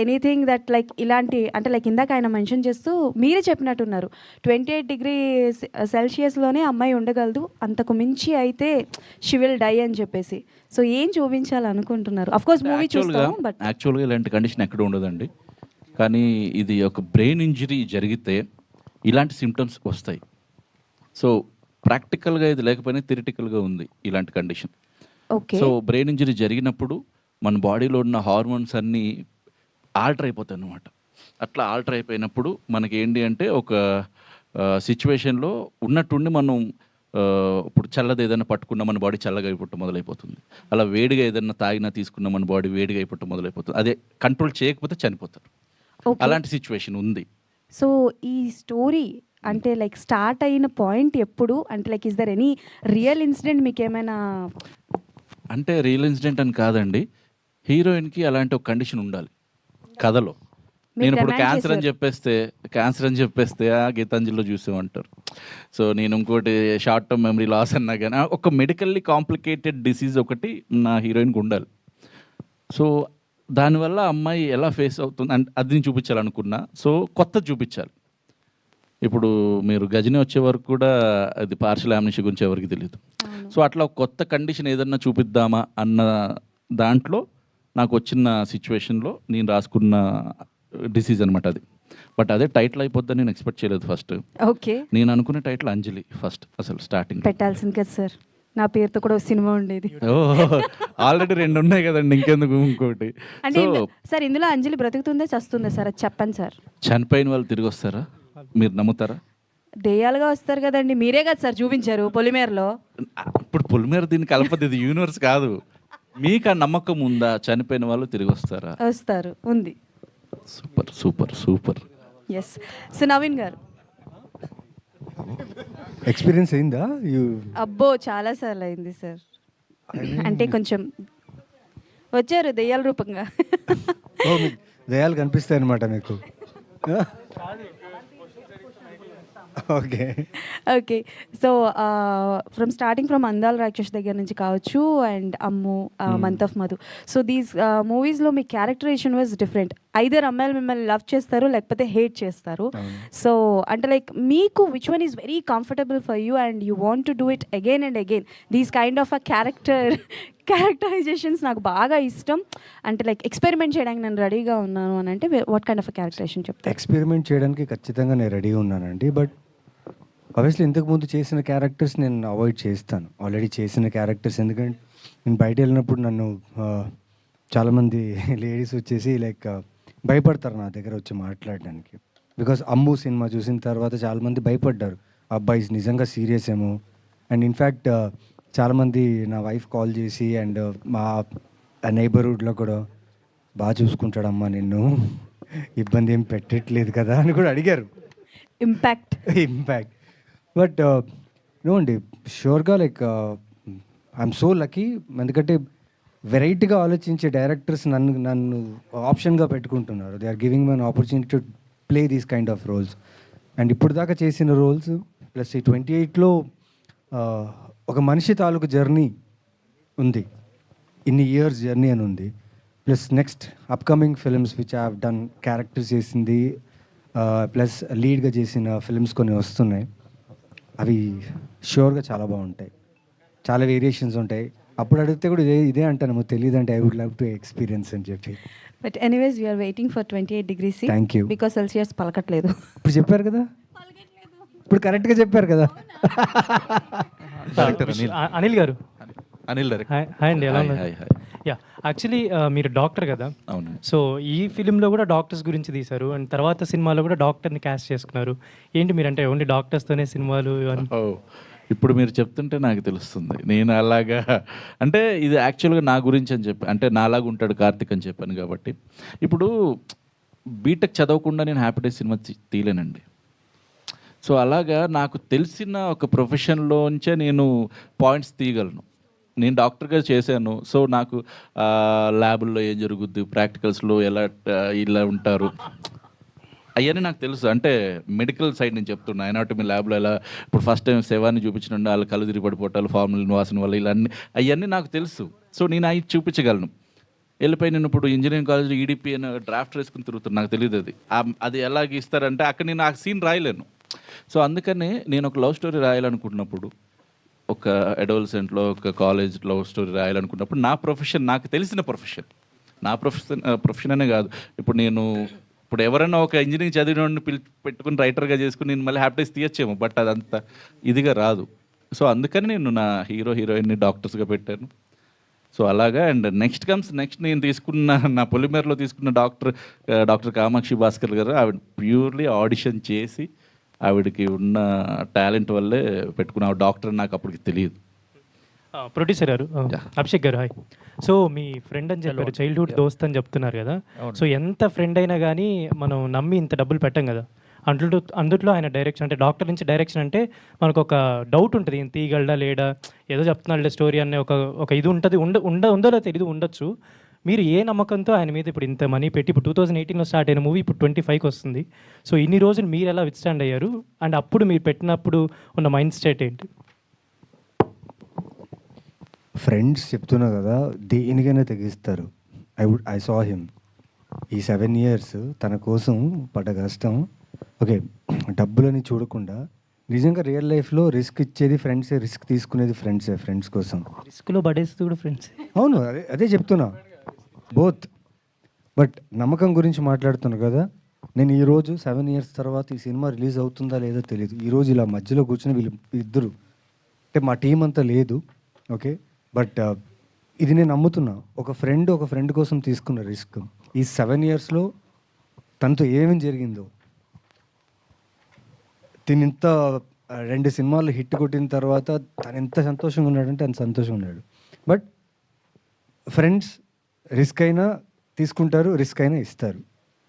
anything that like ఇలాంటి, అంటే లైక్ ఇందాక ఆయన మెన్షన్ చేస్తూ మీరే చెప్పినట్టున్నారు 28 degrees Celsiusలోనే అమ్మాయి ఉండగలదు, అంతకు మించి అయితే షీ విల్ డై అని చెప్పేసి. సో ఏం చూపించాలనుకుంటున్నారు? అఫ్ కోర్స్ మూవీ చూస్తాం, బట్ యాక్చువల్గా ఇలాంటి కండిషన్ ఎక్కడ ఉండదండి, కానీ ఇది ఒక బ్రెయిన్ ఇంజరీ జరిగితే ఇలాంటి సిమ్టమ్స్ వస్తాయి. సో ప్రాక్టికల్గా ఇది లేకపోయినా థియరిటికల్గా ఉంది ఇలాంటి condition. Okay. So brain injury జరిగినప్పుడు మన బాడీలో ఉన్న హార్మోన్స్ అన్నీ ఆల్టర్ అయిపోతాయి అన్నమాట. అట్లా ఆల్టర్ అయిపోయినప్పుడు మనకి ఏంటి అంటే ఒక సిచ్యువేషన్లో ఉన్నట్టుండి మనం ఇప్పుడు చల్లది ఏదైనా పట్టుకున్నా మన బాడీ చల్లగా అయిపోవటం మొదలైపోతుంది, అలా వేడిగా ఏదైనా తాగినా తీసుకున్నా మన బాడీ వేడిగా అయిపోవటం మొదలైపోతుంది. అదే కంట్రోల్ చేయకపోతే చనిపోతారు. అలాంటి సిచ్యువేషన్ ఉంది. సో ఈ స్టోరీ అంటే లైక్ స్టార్ట్ అయిన పాయింట్ ఎప్పుడు, అంటే like is there any real incident మీకు ఏమైనా? అంటే రియల్ ఇన్సిడెంట్ అని కాదండి, హీరోయిన్కి అలాంటి ఒక కండిషన్ ఉండాలి కథలో. నేను ఇప్పుడు demand క్యాన్సర్ అని చేశారు. చెప్పేస్తే గీతాంజలిలో చూసామంటారు. సో నేను ఇంకోటి షార్ట్ టర్మ్ మెమరీ లాస్ అన్నా కానీ ఒక మెడికల్లీ కాంప్లికేటెడ్ డిసీజ్ ఒకటి నా హీరోయిన్కి ఉండాలి. సో దానివల్ల అమ్మాయి ఎలా ఫేస్ అవుతుంది అంటే అది నేను చూపించాలనుకున్నా. సో కొత్త చూపించాలి. ఇప్పుడు మీరు గజని వచ్చే వరకు కూడా అది పార్షల్ యామ్నిషియా గురించి ఎవరికి తెలియదు. సో అట్లా కొత్త కండిషన్ ఏదన్నా చూపిద్దామా అన్న దాంట్లో నాకు వచ్చిన సిచ్యువేషన్లో నేను రాసుకున్న డిసీజ్ అనమాట అది. బట్ అదే టైటిల్ అయిపోద్దని నేను ఎక్స్పెక్ట్ చేయలేదు ఫస్ట్. ఓకే, నేను అనుకునే టైటిల్ అంజలి ఫస్ట్ అసలు స్టార్టింగ్. పెట్టాల్సింది కదా సార్, నా పేరుతో కూడా సినిమా ఉండేది. ఆల్రెడీ 2 ఉన్నాయి కదండి, ఇంకెందుకు ఇంకోటి. అంటే సార్ ఇందులో అంజలి బ్రతుకుతుందే చస్తుందా సార్, అది చెప్పండి సార్. చనిపోయిన వాళ్ళు తిరిగి వస్తారా, మీరు నమ్ముతారా? దెయ్యాలుగా వస్తారు కదండి, మీరే కదా సార్ చూపించారు పొలిమేరలో. ఇప్పుడు పొలిమేర దీన్ని కలపదు, ఇది యూనివర్స్ కాదు. మీకు ఆ నమ్మకం ఉందా చనిపోయిన వాళ్ళు తిరిగి వస్తారా? వస్తారు, ఉంది. Super super super. Yes. So Naveen garu experience అయిందా? అబ్బో చాలా సార్లు అయింది సార్. అంటే కొంచెం వచ్చారు దెయ్యాల రూపంగా. దయాలు కనిపిస్తాయి అనమాట మీకు. Okay okay. So from starting from అందాల రాక్షస్ దగ్గర నుంచి కావచ్చు and Ammu, month of Madhu, so these మూవీస్లో మీ క్యారెక్టరేషన్ వాజ్ డిఫరెంట్. ఐదర్ అమ్మాయిలు మిమ్మల్ని లవ్ చేస్తారు లేకపోతే హేట్ చేస్తారు. సో అంటే లైక్ మీకు which one is very comfortable for you and you want to do it again and again? These kind of a characterisations నాకు బాగా ఇష్టం. అంటే లైక్ ఎక్స్పెరిమెంట్ చేయడానికి నేను రెడీగా ఉన్నాను అని అంటే what kind of a characterization చెప్తాను? ఎక్స్పెరిమెంట్ చేయడానికి ఖచ్చితంగా నేను రెడీగా ఉన్నానండి. బట్ ఆబ్వియస్లీ ఇంతకుముందు చేసిన క్యారెక్టర్స్ నేను అవాయిడ్ చేస్తాను, ఆల్రెడీ చేసిన క్యారెక్టర్స్. ఎందుకంటే నేను బయట వెళ్ళినప్పుడు నన్ను చాలామంది లేడీస్ వచ్చేసి లైక్ భయపడతారు నా దగ్గర వచ్చి మాట్లాడడానికి. బికాస్ అమ్ము సినిమా చూసిన తర్వాత చాలామంది భయపడ్డారు, అబ్బాయి నిజంగా సీరియస్ ఏమో. అండ్ ఇన్ఫ్యాక్ట్ చాలామంది నా వైఫ్ కాల్ చేసి అండ్ మా నైబర్హుడ్లో కూడా బాగా చూసుకుంటాడమ్మా నిన్ను, ఇబ్బంది ఏం పెట్టట్లేదు కదా అని కూడా అడిగారు. ఇంపాక్ట్. బట్ నో అండి, షూర్గా లైక్ ఐఎమ్ సో లక్కీ. ఎందుకంటే వెరైటీగా ఆలోచించే డైరెక్టర్స్ నన్ను ఆప్షన్గా పెట్టుకుంటున్నారు. They are giving my an opportunity to play these kind of roles. And ఇప్పుడు దాకా చేసిన రోల్స్ ప్లస్ ఈ 28లో ఒక మనిషి తాలూకు జర్నీ ఉంది, ఇన్ని ఇయర్స్ జర్నీ అని ఉంది. Plus next upcoming films which I have done characters చేసింది ప్లస్ లీడ్గా చేసిన ఫిల్మ్స్ కొన్ని వస్తున్నాయి. అవి షూర్గా చాలా బాగుంటాయి, చాలా వేరియేషన్స్ ఉంటాయి. అప్పుడు అడిగితే కూడా ఇదే అంటాను, తెలియదు అంటే I would love to experience అని చెప్పి. But anyways we are waiting for 28 degrees C. Thank you. Because Celsius పలకట్లేదు. ఇప్పుడు చెప్పారు కదా, ఇప్పుడు కరెక్ట్గా చెప్పారు కదా. అనిల్ గారు. అనిల్ హాయ్ అండి, ఎలా ఉన్నారు? యా, యాక్చువల్లీ మీరు డాక్టర్ కదా. అవును. సో ఈ ఫిలింలో కూడా డాక్టర్స్ గురించి తీశారు అండ్ తర్వాత సినిమాలో కూడా డాక్టర్ని క్యాస్ట్ చేసుకున్నారు. ఏంటి మీరు అంటే ఓన్లీ డాక్టర్స్తోనే సినిమాలు? ఇప్పుడు మీరు చెప్తుంటే నాకు తెలుస్తుంది. నేను అలాగా అంటే ఇది యాక్చువల్గా నా గురించి అని చెప్పి, అంటే నాలాగా ఉంటాడు కార్తిక్ అని చెప్పాను కాబట్టి. ఇప్పుడు బీటెక్ చదవకుండా నేను హ్యాపీ డేస్ సినిమా తీయలేనండి. సో అలాగా నాకు తెలిసిన ఒక ప్రొఫెషన్లోంచే నేను పాయింట్స్ తీయగలను. నేను డాక్టర్గా చేశాను. సో నాకు ల్యాబుల్లో ఏం జరుగుద్ది, ప్రాక్టికల్స్లో ఇలా ఉంటారు, అవన్నీ నాకు తెలుసు. అంటే మెడికల్ సైడ్ నేను చెప్తున్నా. ఎనాటమీ ల్యాబ్లో ఎలా ఇప్పుడు ఫస్ట్ టైం శవాన్ని చూపించిన వాళ్ళు కళ్ళు తిరిగి పడిపోవటాలు, ఫార్ములిన్ వాసన వల్ల ఇలా అవన్నీ నాకు తెలుసు. సో నేను అవి చూపించగలను. వెళ్ళిపోయి నేను ఇప్పుడు ఇంజనీరింగ్ కాలేజ్లో ఈడిపి అని డ్రాఫ్ట్ వేసుకుని తిరుగుతున్నాను. నాకు తెలియదు అది ఎలా గీస్తారంటే అక్కడ నేను ఆ సీన్ రాయలేను. సో అందుకని నేను ఒక లవ్ స్టోరీ రాయాలనుకుంటున్నప్పుడు, ఒక అడోలసెంట్లో ఒక కాలేజ్ లవ్ స్టోరీ రాయాలనుకున్నప్పుడు నా ప్రొఫెషన్, నాకు తెలిసిన ప్రొఫెషన్, నా ప్రొఫెషన్ అనే కాదు. ఇప్పుడు ఎవరైనా ఒక ఇంజనీరింగ్ చదివిన పెట్టుకుని రైటర్గా చేసుకుని నేను మళ్ళీ హ్యాపీడేస్ తీయచ్చేమో, బట్ అదంతా ఇదిగా రాదు. సో అందుకని నేను నా హీరోయిన్ని డాక్టర్స్గా పెట్టాను. సో అలాగా. అండ్ నెక్స్ట్ నేను తీసుకున్న నా పొలిమేరలో తీసుకున్న డాక్టర్ కామాక్షి భాస్కర్ గారు, ఆవిడ ప్యూర్లీ ఆడిషన్ చేసి ఆవిడకి ఉన్న టాలెంట్ వల్లే పెట్టుకున్న డాక్టర్ నాకు అప్పటికి తెలియదు. ప్రొడ్యూసర్ గారు, అభిషేక్ గారు, హాయ్. సో మీ ఫ్రెండ్ అని చెప్పారు, చైల్డ్హుడ్ దోస్త్ అని చెప్తున్నారు కదా. సో ఎంత ఫ్రెండ్ అయినా కానీ మనం నమ్మి ఇంత డబ్బులు పెట్టాం కదా. అందుట్లో ఆయన డైరెక్షన్ అంటే డాక్టర్ నుంచి డైరెక్షన్ అంటే మనకు ఒక డౌట్ ఉంటుంది, ఈయన తీయగలడా లేడా, ఏదో చెప్తున్నాడు స్టోరీ అనే ఒక ఇది ఉంటుంది. ఉందో తెలియదు, ఉండొచ్చు. మీరు ఏ నమ్మకంతో ఆయన మీద ఇప్పుడు ఇంత మనీ పెట్టి ఇప్పుడు 2018లో స్టార్ట్ అయిన మూవీ ఇప్పుడు 25కి వస్తుంది. సో ఇన్ని రోజులు మీరు ఎలా విత్స్టాండ్ అయ్యారు అండ్ అప్పుడు మీరు పెట్టినప్పుడు ఉన్న మైండ్ స్టేట్ ఏంటి? ఫ్రెండ్స్ చెప్తున్నా కదా, దేనికైనా తెగిస్తారు. ఐ సా హిమ్ ఈ 7 years తన కోసం పడ్డ కష్టం. ఓకే, డబ్బులని చూడకుండా నిజంగా రియల్ లైఫ్లో రిస్క్ ఇచ్చేది ఫ్రెండ్సే, రిస్క్ తీసుకునేది ఫ్రెండ్సే. ఫ్రెండ్స్ కోసం రిస్క్లో పడేస్తే కూడా ఫ్రెండ్స్. అవును, అదే చెప్తున్నా, బోత్. బట్ నమ్మకం గురించి మాట్లాడుతున్నా కదా, నేను ఈరోజు 7 years తర్వాత ఈ సినిమా రిలీజ్ అవుతుందా లేదో తెలియదు. ఈరోజు ఇలా మధ్యలో కూర్చొని వీళ్ళు ఇద్దరు అంటే మా టీం అంతా లేదు, ఓకే. బట్ ఇది నేను నమ్ముతున్నా, ఒక ఫ్రెండ్ కోసం తీసుకున్న రిస్క్. ఈ 7 yearsలో తనతో ఏమేమి జరిగిందో, తినింత 2 సినిమాలు హిట్ కొట్టిన తర్వాత తను ఎంత సంతోషంగా ఉన్నాడంటే అంత సంతోషంగా ఉన్నాడు. బట్ ఫ్రెండ్స్ రిస్క్ అయినా తీసుకుంటారు, రిస్క్ అయినా ఇస్తారు.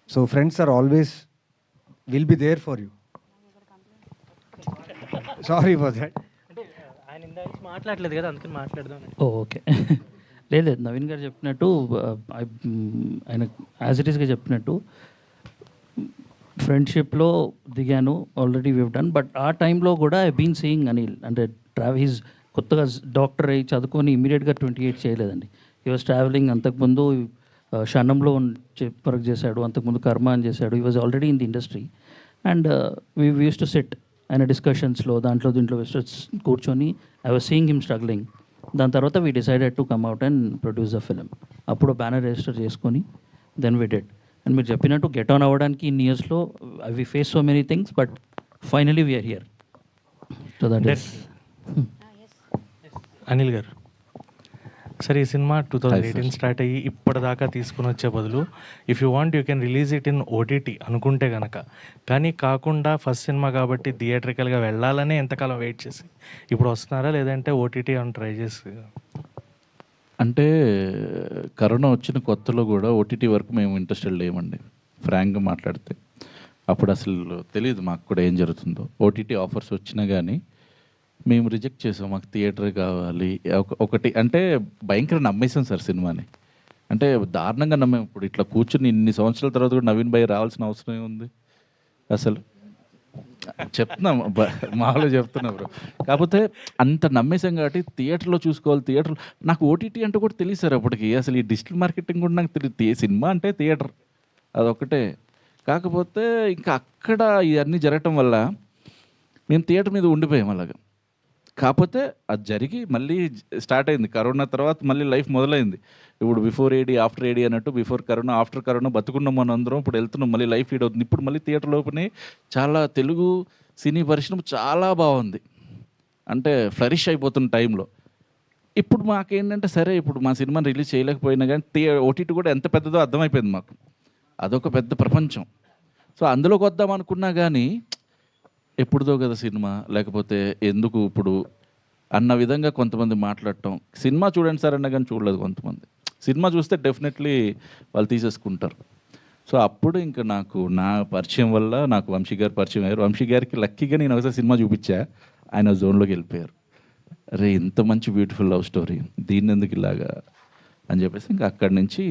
So friends are always will be there for you. Sorry for that. ఆయన ఇందాక మాట్లాడలేదు కదా, అందుకని మాట్లాడదాం. ఓకే. లేదు, నవీన్ గారు చెప్పినట్టు ఆయన యాజ్ ఇట్ ఈస్గా చెప్పినట్టు ఫ్రెండ్షిప్లో దిగాను, ఆల్రెడీ వివ్ డన్. బట్ ఆ టైంలో కూడా ఐ బీన్ సీయింగ్ అనిల్ అంటే హీస్ కొత్తగా డాక్టర్ అయ్యి చదువుకొని ఇమీడియట్గా 28 చేయలేదండి. He was travelling. అంతకుముందు క్షణంలో వర్క్ చేశాడు, అంతకుముందు కర్మ అని చేశాడు. He was already in the industry and we use to set ఆయన డిస్కషన్స్లో దీంట్లో కూర్చొని I was seeing him struggling. దాని తర్వాత we decided to come out and produce a film. అప్పుడు బ్యానర్ రిజిస్టర్ చేసుకొని దెన్ వి డెడ్. అండ్ మీరు చెప్పినట్టు గెట్ ఆన్ అవ్వడానికి ఇన్ ఇయర్స్లో we face so many things but finally we're here. So that is. Anil garu, సరే ఈ సినిమా 2018 స్టార్ట్ అయ్యి ఇప్పటిదాకా తీసుకుని వచ్చే బదులు if you want you can release it in OTT అనుకుంటే కనుక, కానీ కాకుండా ఫస్ట్ సినిమా కాబట్టి థియేట్రికల్గా వెళ్ళాలనే ఎంతకాలం వెయిట్ చేసి ఇప్పుడు వస్తున్నారా, లేదంటే ఓటీటీ అని ట్రై చేసి? అంటే కరోనా వచ్చిన కొత్తలో కూడా ఓటీటీ వరకు మేము ఇంట్రెస్టెడ్ లేమండి, ఫ్రాంక్గా మాట్లాడితే. అప్పుడు అసలు తెలియదు మాకు కూడా ఏం జరుగుతుందో. ఓటీటీ ఆఫర్స్ వచ్చినా కానీ మేము రిజెక్ట్ చేసాం, మాకు థియేటర్ కావాలి. ఒకటి అంటే భయంకర నమ్మేసాం సార్ సినిమాని, అంటే దారుణంగా నమ్మాం. ఇప్పుడు ఇట్లా కూర్చుని ఇన్ని సంవత్సరాల తర్వాత కూడా నవీన్ భాయ్ రావాల్సిన అవసరం ఏముంది అసలు? చెప్తున్నాం, మామూలుగా చెప్తున్నా బ్రో. కాకపోతే అంత నమ్మేసాం కాబట్టి థియేటర్లో చూసుకోవాలి. థియేటర్ నాకు ఓటీటీ అంటే కూడా తెలియదు సార్ అప్పటికి. అసలు ఈ డిజిటల్ మార్కెటింగ్ కూడా నాకు తెలియదు. సినిమా అంటే థియేటర్ అదొకటే. కాకపోతే ఇంకా అక్కడ ఇవన్నీ జరగటం వల్ల మేము థియేటర్ మీద ఉండిపోయాం అలాగా. కాకపోతే అది జరిగి మళ్ళీ స్టార్ట్ అయింది కరోనా తర్వాత, మళ్ళీ లైఫ్ మొదలైంది. ఇప్పుడు బిఫోర్ ఏడీ ఆఫ్టర్ ఏడీ అన్నట్టు, బిఫోర్ కరోనా ఆఫ్టర్ కరోనా బతుకున్నాం మనం అందరం. ఇప్పుడు వెళ్తున్నాం, మళ్ళీ లైఫ్ లీడ్ అవుతుంది. ఇప్పుడు మళ్ళీ థియేటర్ లోపలే చాలా తెలుగు సినీ పరిశ్రమ చాలా బాగుంది, అంటే ఫ్లరిష్ అయిపోతున్న టైంలో. ఇప్పుడు మాకేంటంటే సరే ఇప్పుడు మా సినిమాని రిలీజ్ చేయలేకపోయినా కానీ ఓటీటీ కూడా ఎంత పెద్దదో అర్థమైపోయింది మాకు. అదొక పెద్ద ప్రపంచం. సో అందులోకి వద్దాం అనుకున్నా కానీ ఎప్పుడుదో కదా సినిమా, లేకపోతే ఎందుకు ఇప్పుడు అన్న విధంగా కొంతమంది మాట్లాడటం. సినిమా చూడండి సార్ అన్న కానీ చూడలేదు కొంతమంది. సినిమా చూస్తే డెఫినెట్లీ వాళ్ళు తీసేసుకుంటారు. సో అప్పుడు ఇంకా నాకు నా పరిచయం వల్ల నాకు వంశీ గారు పరిచయం అయ్యారు. వంశీ గారికి లక్కీగా నేను ఒకసారి సినిమా చూపించా, ఆయన జోన్లోకి వెళ్ళిపోయారు. అరే ఇంత మంచి బ్యూటిఫుల్ లవ్ స్టోరీ, దీన్ని ఎందుకు ఇలాగా అని చెప్పేసి ఇంకా అక్కడి నుంచి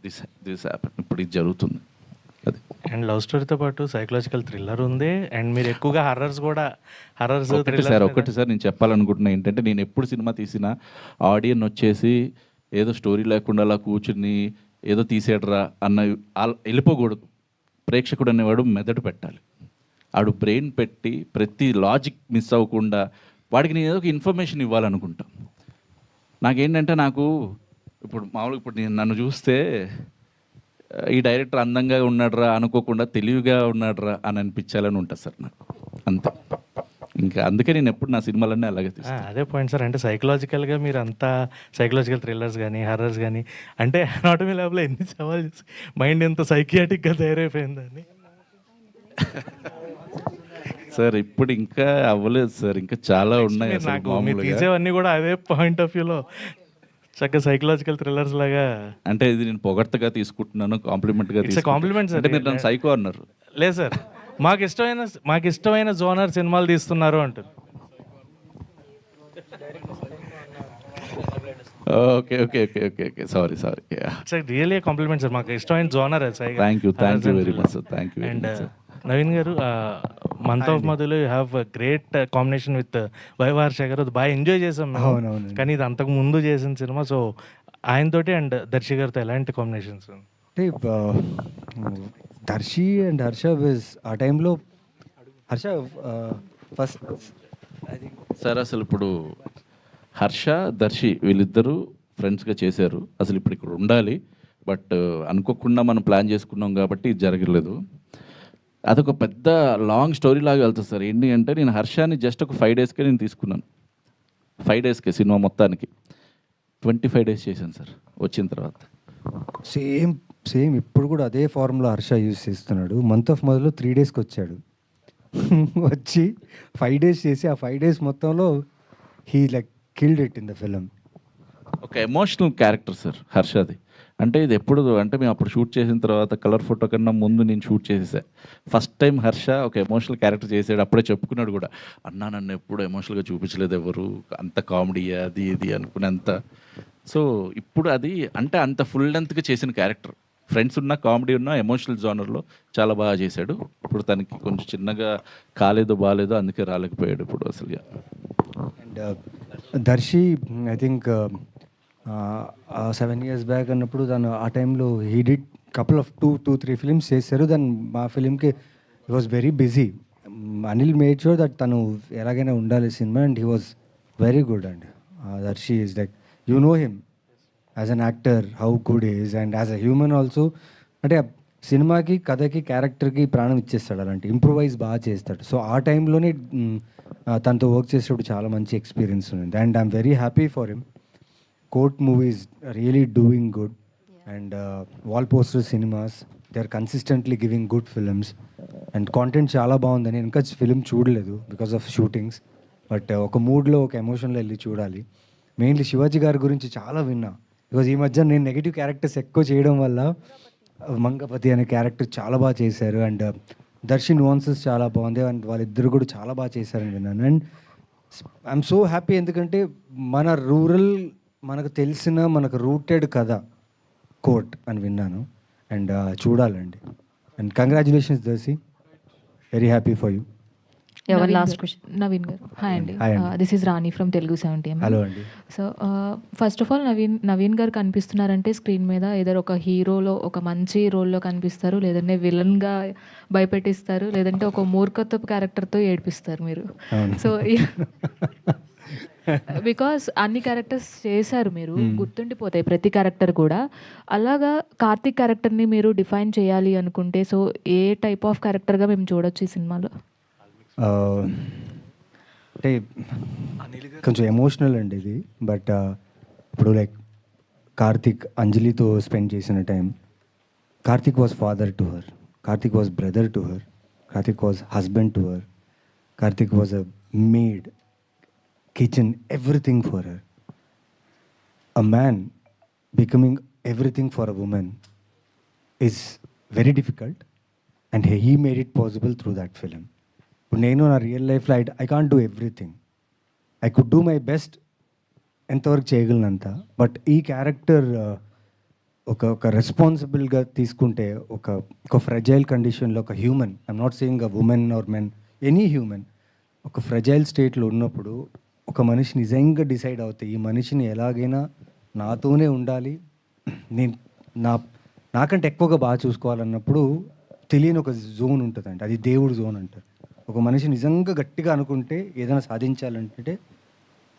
దిస్ హ్యాపెన్. ఇప్పుడు ఇది జరుగుతుంది. అది అండ్ లవ్ స్టోరీతో పాటు సైకలాజికల్ థ్రిల్లర్ ఉంది. అండ్ మీరు ఎక్కువగా హర్రర్స్ కూడా ఒకటి సార్ నేను చెప్పాలనుకుంటున్నా ఏంటంటే, నేను ఎప్పుడు సినిమా తీసినా ఆడియన్ వచ్చేసి ఏదో స్టోరీ లేకుండా అలా కూర్చుని ఏదో తీసేయడరా అన్న వెళ్ళిపోకూడదు. ప్రేక్షకుడు అనేవాడు మెదడు పెట్టాలి. ఆడు బ్రెయిన్ పెట్టి ప్రతి లాజిక్ మిస్ అవ్వకుండా వాడికి నేను ఏదో ఒక ఇన్ఫర్మేషన్ ఇవ్వాలనుకుంటా. నాకేంటంటే నాకు ఇప్పుడు మామూలుగా ఇప్పుడు నేను నన్ను చూస్తే ఈ డైరెక్టర్ అందంగా ఉన్నాడురా అనుకోకుండా తెలివిగా ఉన్నాడురా అని అనిపించాలని ఉంటుంది సార్ నాకు, అంతే. ఇంకా అందుకే నేను ఎప్పుడు నా సినిమాలన్నీ అలాగే తీస్తాను. అదే పాయింట్ సార్. అంటే సైకలాజికల్గా మీరు అంతా సైకలాజికల్ థ్రిల్లర్స్ కానీ హర్రర్స్ కానీ అంటే అనాటమీ ల్యాబ్లో ఎన్ని సవాల్ చేసి మైండ్ ఎంత సైకియాటిక్గా తయారైపోయిందని. సార్ ఇప్పుడు ఇంకా అవ్వలేదు సార్, ఇంకా చాలా ఉన్నాయి. నాకు మీరు తీసేవన్నీ కూడా అదే పాయింట్ ఆఫ్ వ్యూలో చక్కగా సైకలాజికల్ థ్రిల్లర్స్ లాగా. అంటే ఇది నేను పొగడ్తగా తీసుకుంటున్నాను, కాంప్లిమెంట్గా కాంప్లిమెంట్ అంటే మీరు నన్ను సైకో అన్నారు. లేదు సార్, మాకు ఇష్టమైన జోనర్ సినిమాలు తీస్తున్నారు అంటారు. Okay okay okay okay okay sorry sorry sir really compliment sir, మాకు ఇష్టమైన genre sir. Thank you very much sir, thank you. And Naveen garu, month of మధులో you have great combination with వైవార్ శేఖర్, అది బాగా ఎంజాయ్ చేసాం మేము. అవునవును. కానీ ఇది అంతకు ముందు చేసిన సినిమా, సో ఆయనతోటి అండ్ దర్శి గారితో ఎలాంటి కాంబినేషన్స్? అంటే దర్శి అండ్ హర్ష విజ్ ఆ టైంలో హర్ష ఫస్ట్ సార్ అసలు ఇప్పుడు హర్ష దర్శి వీళ్ళిద్దరూ ఫ్రెండ్స్గా చేశారు. అసలు ఇప్పుడు ఇక్కడ ఉండాలి, బట్ అనుకోకుండా మనం ప్లాన్ చేసుకున్నాం కాబట్టి ఇది జరగలేదు. అదొక పెద్ద లాంగ్ స్టోరీ లాగా వెళ్తుంది సార్. ఏంటి అంటే నేను హర్షాని జస్ట్ ఒక 5 డేస్కే నేను తీసుకున్నాను. 5 డేస్కే సినిమా మొత్తానికి 25 డేస్ చేశాను సార్ వచ్చిన తర్వాత. సేమ్ ఇప్పుడు కూడా అదే ఫార్ములా హర్ష యూజ్ చేస్తున్నాడు. మంత్ ఆఫ్ మధ్యలో 3 డేస్కి వచ్చాడు. వచ్చి 5 డేస్ చేసి ఆ 5 డేస్ మొత్తంలో he like killed it in the film. ఒక ఎమోషనల్ క్యారెక్టర్ సార్ హర్షది. అంటే ఇది ఎప్పుడు అంటే మేము అప్పుడు షూట్ చేసిన తర్వాత కలర్ ఫోటో కన్నా ముందు నేను షూట్ చేసేసా. ఫస్ట్ టైం హర్ష ఒక ఎమోషనల్ క్యారెక్టర్ చేసాడు. అప్పుడే చెప్పుకున్నాడు కూడా, అన్నా నన్ను ఎప్పుడు ఎమోషనల్గా చూపించలేదు ఎవరు, అంత కామెడీయా అది ఇది అనుకునేంత. సో ఇప్పుడు అది అంటే అంత ఫుల్ లెంత్గా చేసిన క్యారెక్టర్. ఫ్రెండ్స్ ఉన్న కామెడీ ఉన్న ఎమోషనల్ జోనర్లో చాలా బాగా చేశాడు. ఇప్పుడు తనకి కొంచెం చిన్నగా కాలేదో బాగాలేదో అందుకే రాలేకపోయాడు ఇప్పుడు అసలు. And Darshi I think 7 years back అన్నప్పుడు తను ఆ టైంలో he did couple of 2-3 films చేశారు. దాని మా ఫిలింకి he was very busy. Anil made sure that తను ఎలాగైనా ఉండాలి సినిమా, and he was very good. And Darshi is like you know him as an actor how good is, and as a human also. అంటే సినిమాకి కథకి క్యారెక్టర్కి ప్రాణం ఇచ్చేస్తాడు, అలాంటి ఇంప్రూవైజ్ బాగా చేస్తాడు. సో ఆ టైంలోనే తనతో వర్క్ చేసేటప్పుడు చాలా మంచి ఎక్స్పీరియన్స్ ఉంది. And I'm very happy for him. Court movies really doing good, and wall poster cinemas they are consistently giving good films, and content చాలా బాగుందని. ఇంకా ఫిలిం చూడలేదు బికాస్ ఆఫ్ షూటింగ్స్, బట్ ఒక మూడ్లో ఒక ఎమోషన్లో వెళ్ళి చూడాలి. మెయిన్లీ శివాజీ గారి గురించి చాలా విన్నా, బికాజ్ ఈ మధ్య నేను నెగిటివ్ క్యారెక్టర్స్ ఎక్కువ చేయడం వల్ల మంగపతి అనే క్యారెక్టర్ చాలా బాగా చేశారు. అండ్ దర్శి nuances చాలా బాగుంది, అండ్ వాళ్ళిద్దరు కూడా చాలా బాగా చేశారని విన్నాను. అండ్ ఐఎమ్ సో హ్యాపీ, ఎందుకంటే మన రూరల్ మనకు తెలిసిన మనకు రూటెడ్ కథ కోర్ట్ అని విన్నాను. అండ్ చూడాలండి. And congratulations Darshi, very happy for you. ఎవరి last question? Naveen garu. Hi అండి, this is Rani from Telugu 70. Hello అండి. So first of all Naveen garu కనిపిస్తున్నారంటే స్క్రీన్ మీద ఏదో ఒక హీరోలో ఒక మంచి రోల్లో కనిపిస్తారు, లేదంటే విలన్గా భయపెట్టిస్తారు, లేదంటే ఒక మూర్ఖత్వపు క్యారెక్టర్తో ఏడిపిస్తారు మీరు. సో బికాస్ అన్ని క్యారెక్టర్స్ చేశారు మీరు, గుర్తుండిపోతాయి ప్రతి క్యారెక్టర్ కూడా. అలాగా కార్తిక్ క్యారెక్టర్ని మీరు డిఫైన్ చేయాలి అనుకుంటే సో ఏ టైప్ ఆఫ్ క్యారెక్టర్గా మేము చూడొచ్చు ఈ సినిమాలో? అంటే కొంచెం ఎమోషనల్ అండి ఇది, బట్ ఇప్పుడు లైక్ కార్తిక్ అంజలితో స్పెండ్ చేసిన time, Karthik was father to her, Karthik was brother to her, Karthik was husband to her, Karthik was a maid, kitchen, everything for her. A man becoming everything for a woman is very difficult, and he made it possible through that film. ఇప్పుడు నేను నా real లైఫ్లో I can't do everything, I could do my best ఎంతవరకు చేయగలనంత, but ఈ character ఒక రెస్పాన్సిబుల్గా తీసుకుంటే ఒక fragile కండిషన్లో ఒక human, I'm not saying a women or men, any human ఒక ఫ్రెజైల్ స్టేట్లో ఉన్నప్పుడు ఒక మనిషి నిజంగా డిసైడ్ అవుతాయి ఈ మనిషిని ఎలాగైనా నాతోనే ఉండాలి, నేను నాకంటే ఎక్కువగా బాగా చూసుకోవాలన్నప్పుడు తెలియని ఒక జోన్ ఉంటుందండి, అది దేవుడు జోన్ అంటారు. ఒక మనిషి నిజంగా గట్టిగా అనుకుంటే ఏదైనా సాధించాలంటే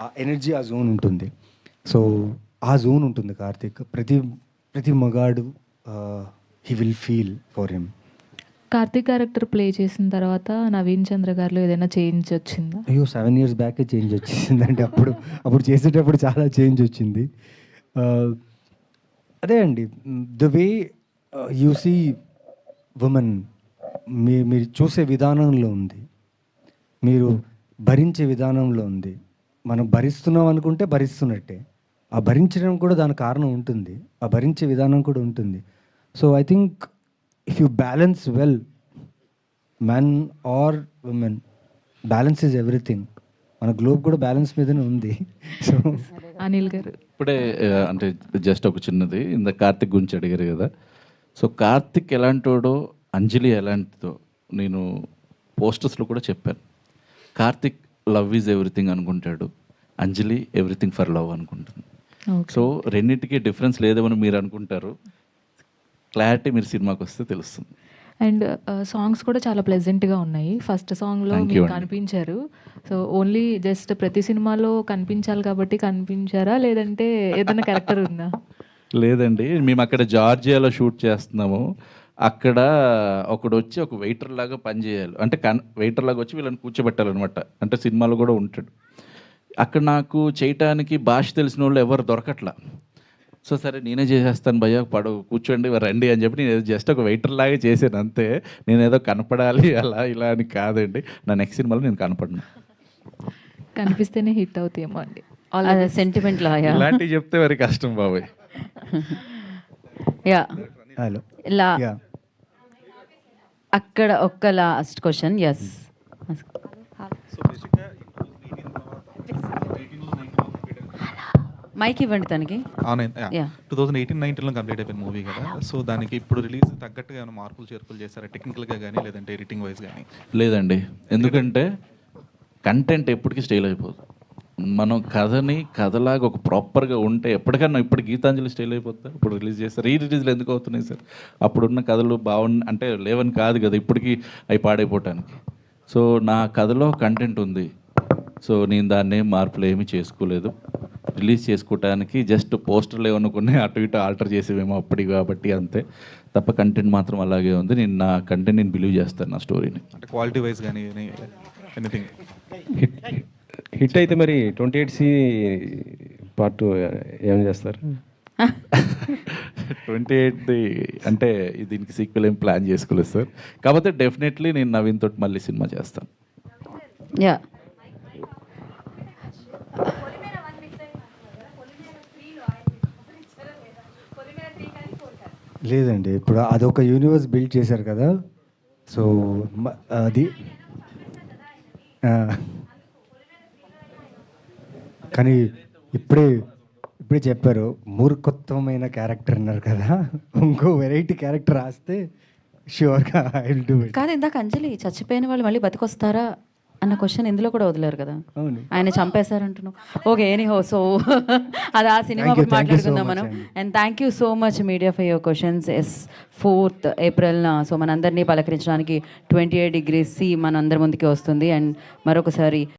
ఆ ఎనర్జీ ఆ జోన్ ఉంటుంది. సో ఆ జోన్ ఉంటుంది కార్తిక్. ప్రతి మగాడు he will feel for him. Karthik character play చేసిన తర్వాత నవీన్ చంద్ర గారిలో ఏదైనా చేంజ్ వచ్చిందా? అయ్యో 7 years బ్యాకే చేంజ్ వచ్చేసిందండి. అప్పుడు చేసేటప్పుడు చాలా చేంజ్ వచ్చింది. అదే అండి, the way you see women మీరు చూసే విధానంలో ఉంది, మీరు భరించే విధానంలో ఉంది. మనం భరిస్తున్నాం అనుకుంటే భరిస్తున్నట్టే, ఆ భరించడం కూడా దాని కారణం ఉంటుంది, ఆ భరించే విధానం కూడా ఉంటుంది. So I think if you balance well, man or woman, balance is everything. మన గ్లోబ్ కూడా బ్యాలెన్స్ మీదనే ఉంది. సో అనిల్ గారు ఇప్పుడే అంటే జస్ట్ ఒక చిన్నది ఇంత కార్తిక్ గురించి అడిగారు కదా. సో కార్తిక్ ఎలాంటోడో అంజలి ఎలాంటిదో నేను పోస్టర్స్లో కూడా చెప్పాను. కార్తిక్ లవ్ ఈజ్ ఎవ్రీథింగ్ అనుకుంటాడు, అంజలి ఎవ్రీథింగ్ ఫర్ లవ్ అనుకుంటుంది. సో రెండింటికి డిఫరెన్స్ లేదేమని మీరు అనుకుంటారు, క్లారిటీ మీరు సినిమాకి వస్తే తెలుస్తుంది. అండ్ సాంగ్స్ కూడా చాలా ప్లెజెంట్గా ఉన్నాయి. ఫస్ట్ సాంగ్లో మీరు కనిపించారు. సో ఓన్లీ జస్ట్ ప్రతి సినిమాలో కనిపించాలి కాబట్టి కనిపించారా, లేదంటే ఏదైనా క్యారెక్టర్ ఉందా? లేదండి, మేము అక్కడ జార్జియాలో షూట్ చేస్తున్నాము. అక్కడ ఒకడు వచ్చి ఒక వెయిటర్ లాగా పనిచేయాలి, అంటే వెయిటర్ లాగా వచ్చి వీళ్ళని కూర్చోబెట్టాలన్నమాట. అంటే సినిమాలో కూడా ఉంటాడు. అక్కడ నాకు చేయటానికి భాష తెలిసిన వాళ్ళు ఎవరు దొరకట్లా. సో సరే నేనే చేసేస్తాను భయ్యా, కూర్చోండి రండి అని చెప్పి నేను జస్ట్ ఒక వెయిటర్ లాగా చేశాను అంతే. నేను ఏదో కనపడాలి అలా ఇలా అని కాదండి. నా నెక్స్ట్ సినిమాలో నేను కనపడను. కనిపిస్తేనే హిట్ అవుతాయేమో అండి సెంటిమెంట్ లా. ఇలాంటివి చెప్తే మరి కష్టం బాబాయ్. యా హలో లా అక్కడ ఒక్క లాస్ట్ క్వశ్చన్. ఎస్ మైక్ ఇవ్వండి తనకి. 2018-19లో కంప్లీట్ అయిపోయిన మూవీ కదా. సో దానికి ఇప్పుడు రిలీజ్ తగ్గట్టుగా ఏమైనా మార్పులు చేర్పులు చేస్తారా టెక్నికల్గా కానీ లేదంటే ఎడిటింగ్ వైజ్ కానీ? లేదండి, ఎందుకంటే కంటెంట్ ఎప్పటికీ స్టైల్ అయిపోదు. మనం కథలాగా ఒక ప్రాపర్గా ఉంటే ఎప్పటికన్నా ఇప్పుడు గీతాంజలి స్టైల్ అయిపోతా. ఇప్పుడు రిలీజ్ చేస్తారు, రిలీజ్లు ఎందుకు అవుతున్నాయి సార్? అప్పుడున్న కథలు అంటే లేవని కాదు కదా ఇప్పటికీ అవి పాడైపోవటానికి. సో నా కథలో కంటెంట్ ఉంది. సో నేను దాన్ని మార్పులు ఏమీ చేసుకోలేదు. రిలీజ్ చేసుకోవటానికి జస్ట్ పోస్టర్లు ఏమన్నా కొన్ని అటు ఇటు ఆల్టర్ చేసేవేమో అప్పటికి, కాబట్టి అంతే తప్ప కంటెంట్ మాత్రం అలాగే ఉంది. నేను నా కంటెంట్ నేను బిలీవ్ చేస్తాను, నా స్టోరీని. అంటే క్వాలిటీ వైజ్ కానీ ఎనీథింగ్ హిట్ అయితే మరి 28C పార్ట్ 2 ఏం చేస్తారు? 28 అంటే దీనికి సీక్వెల్ ఏం ప్లాన్ చేసుకోలేదు సార్. కాకపోతే డెఫినెట్లీ నేను నవీన్ తోటి మళ్ళీ సినిమా చేస్తాను. యా లేదండి, ఇప్పుడు అదొక యూనివర్స్ బిల్డ్ చేశారు కదా. సో అది కానీ ఇప్పుడే చెప్పారు మూర్ఖత్వమైన క్యారెక్టర్ అన్నారు కదా. ఇంకో వెరైటీ క్యారెక్టర్ రాస్తే ష్యూర్గా ఐ విల్ డూ ఇట్. కాదు, ఇందాక అంజలి చచ్చిపోయిన వాళ్ళు మళ్ళీ బతికొస్తారా అన్న క్వశ్చన్ ఇందులో కూడా వదిలేరు కదా, ఆయన చంపేశారంటున్నావు. ఓకే, ఎనీహో, సో అది ఆ సినిమా మాట్లాడుకుందాం మనం. And thank you so much media for your questions. 4th April so మనందరినీ పలకరించడానికి 28 degrees C మనందరి ముందుకి వస్తుంది. అండ్ మరొకసారి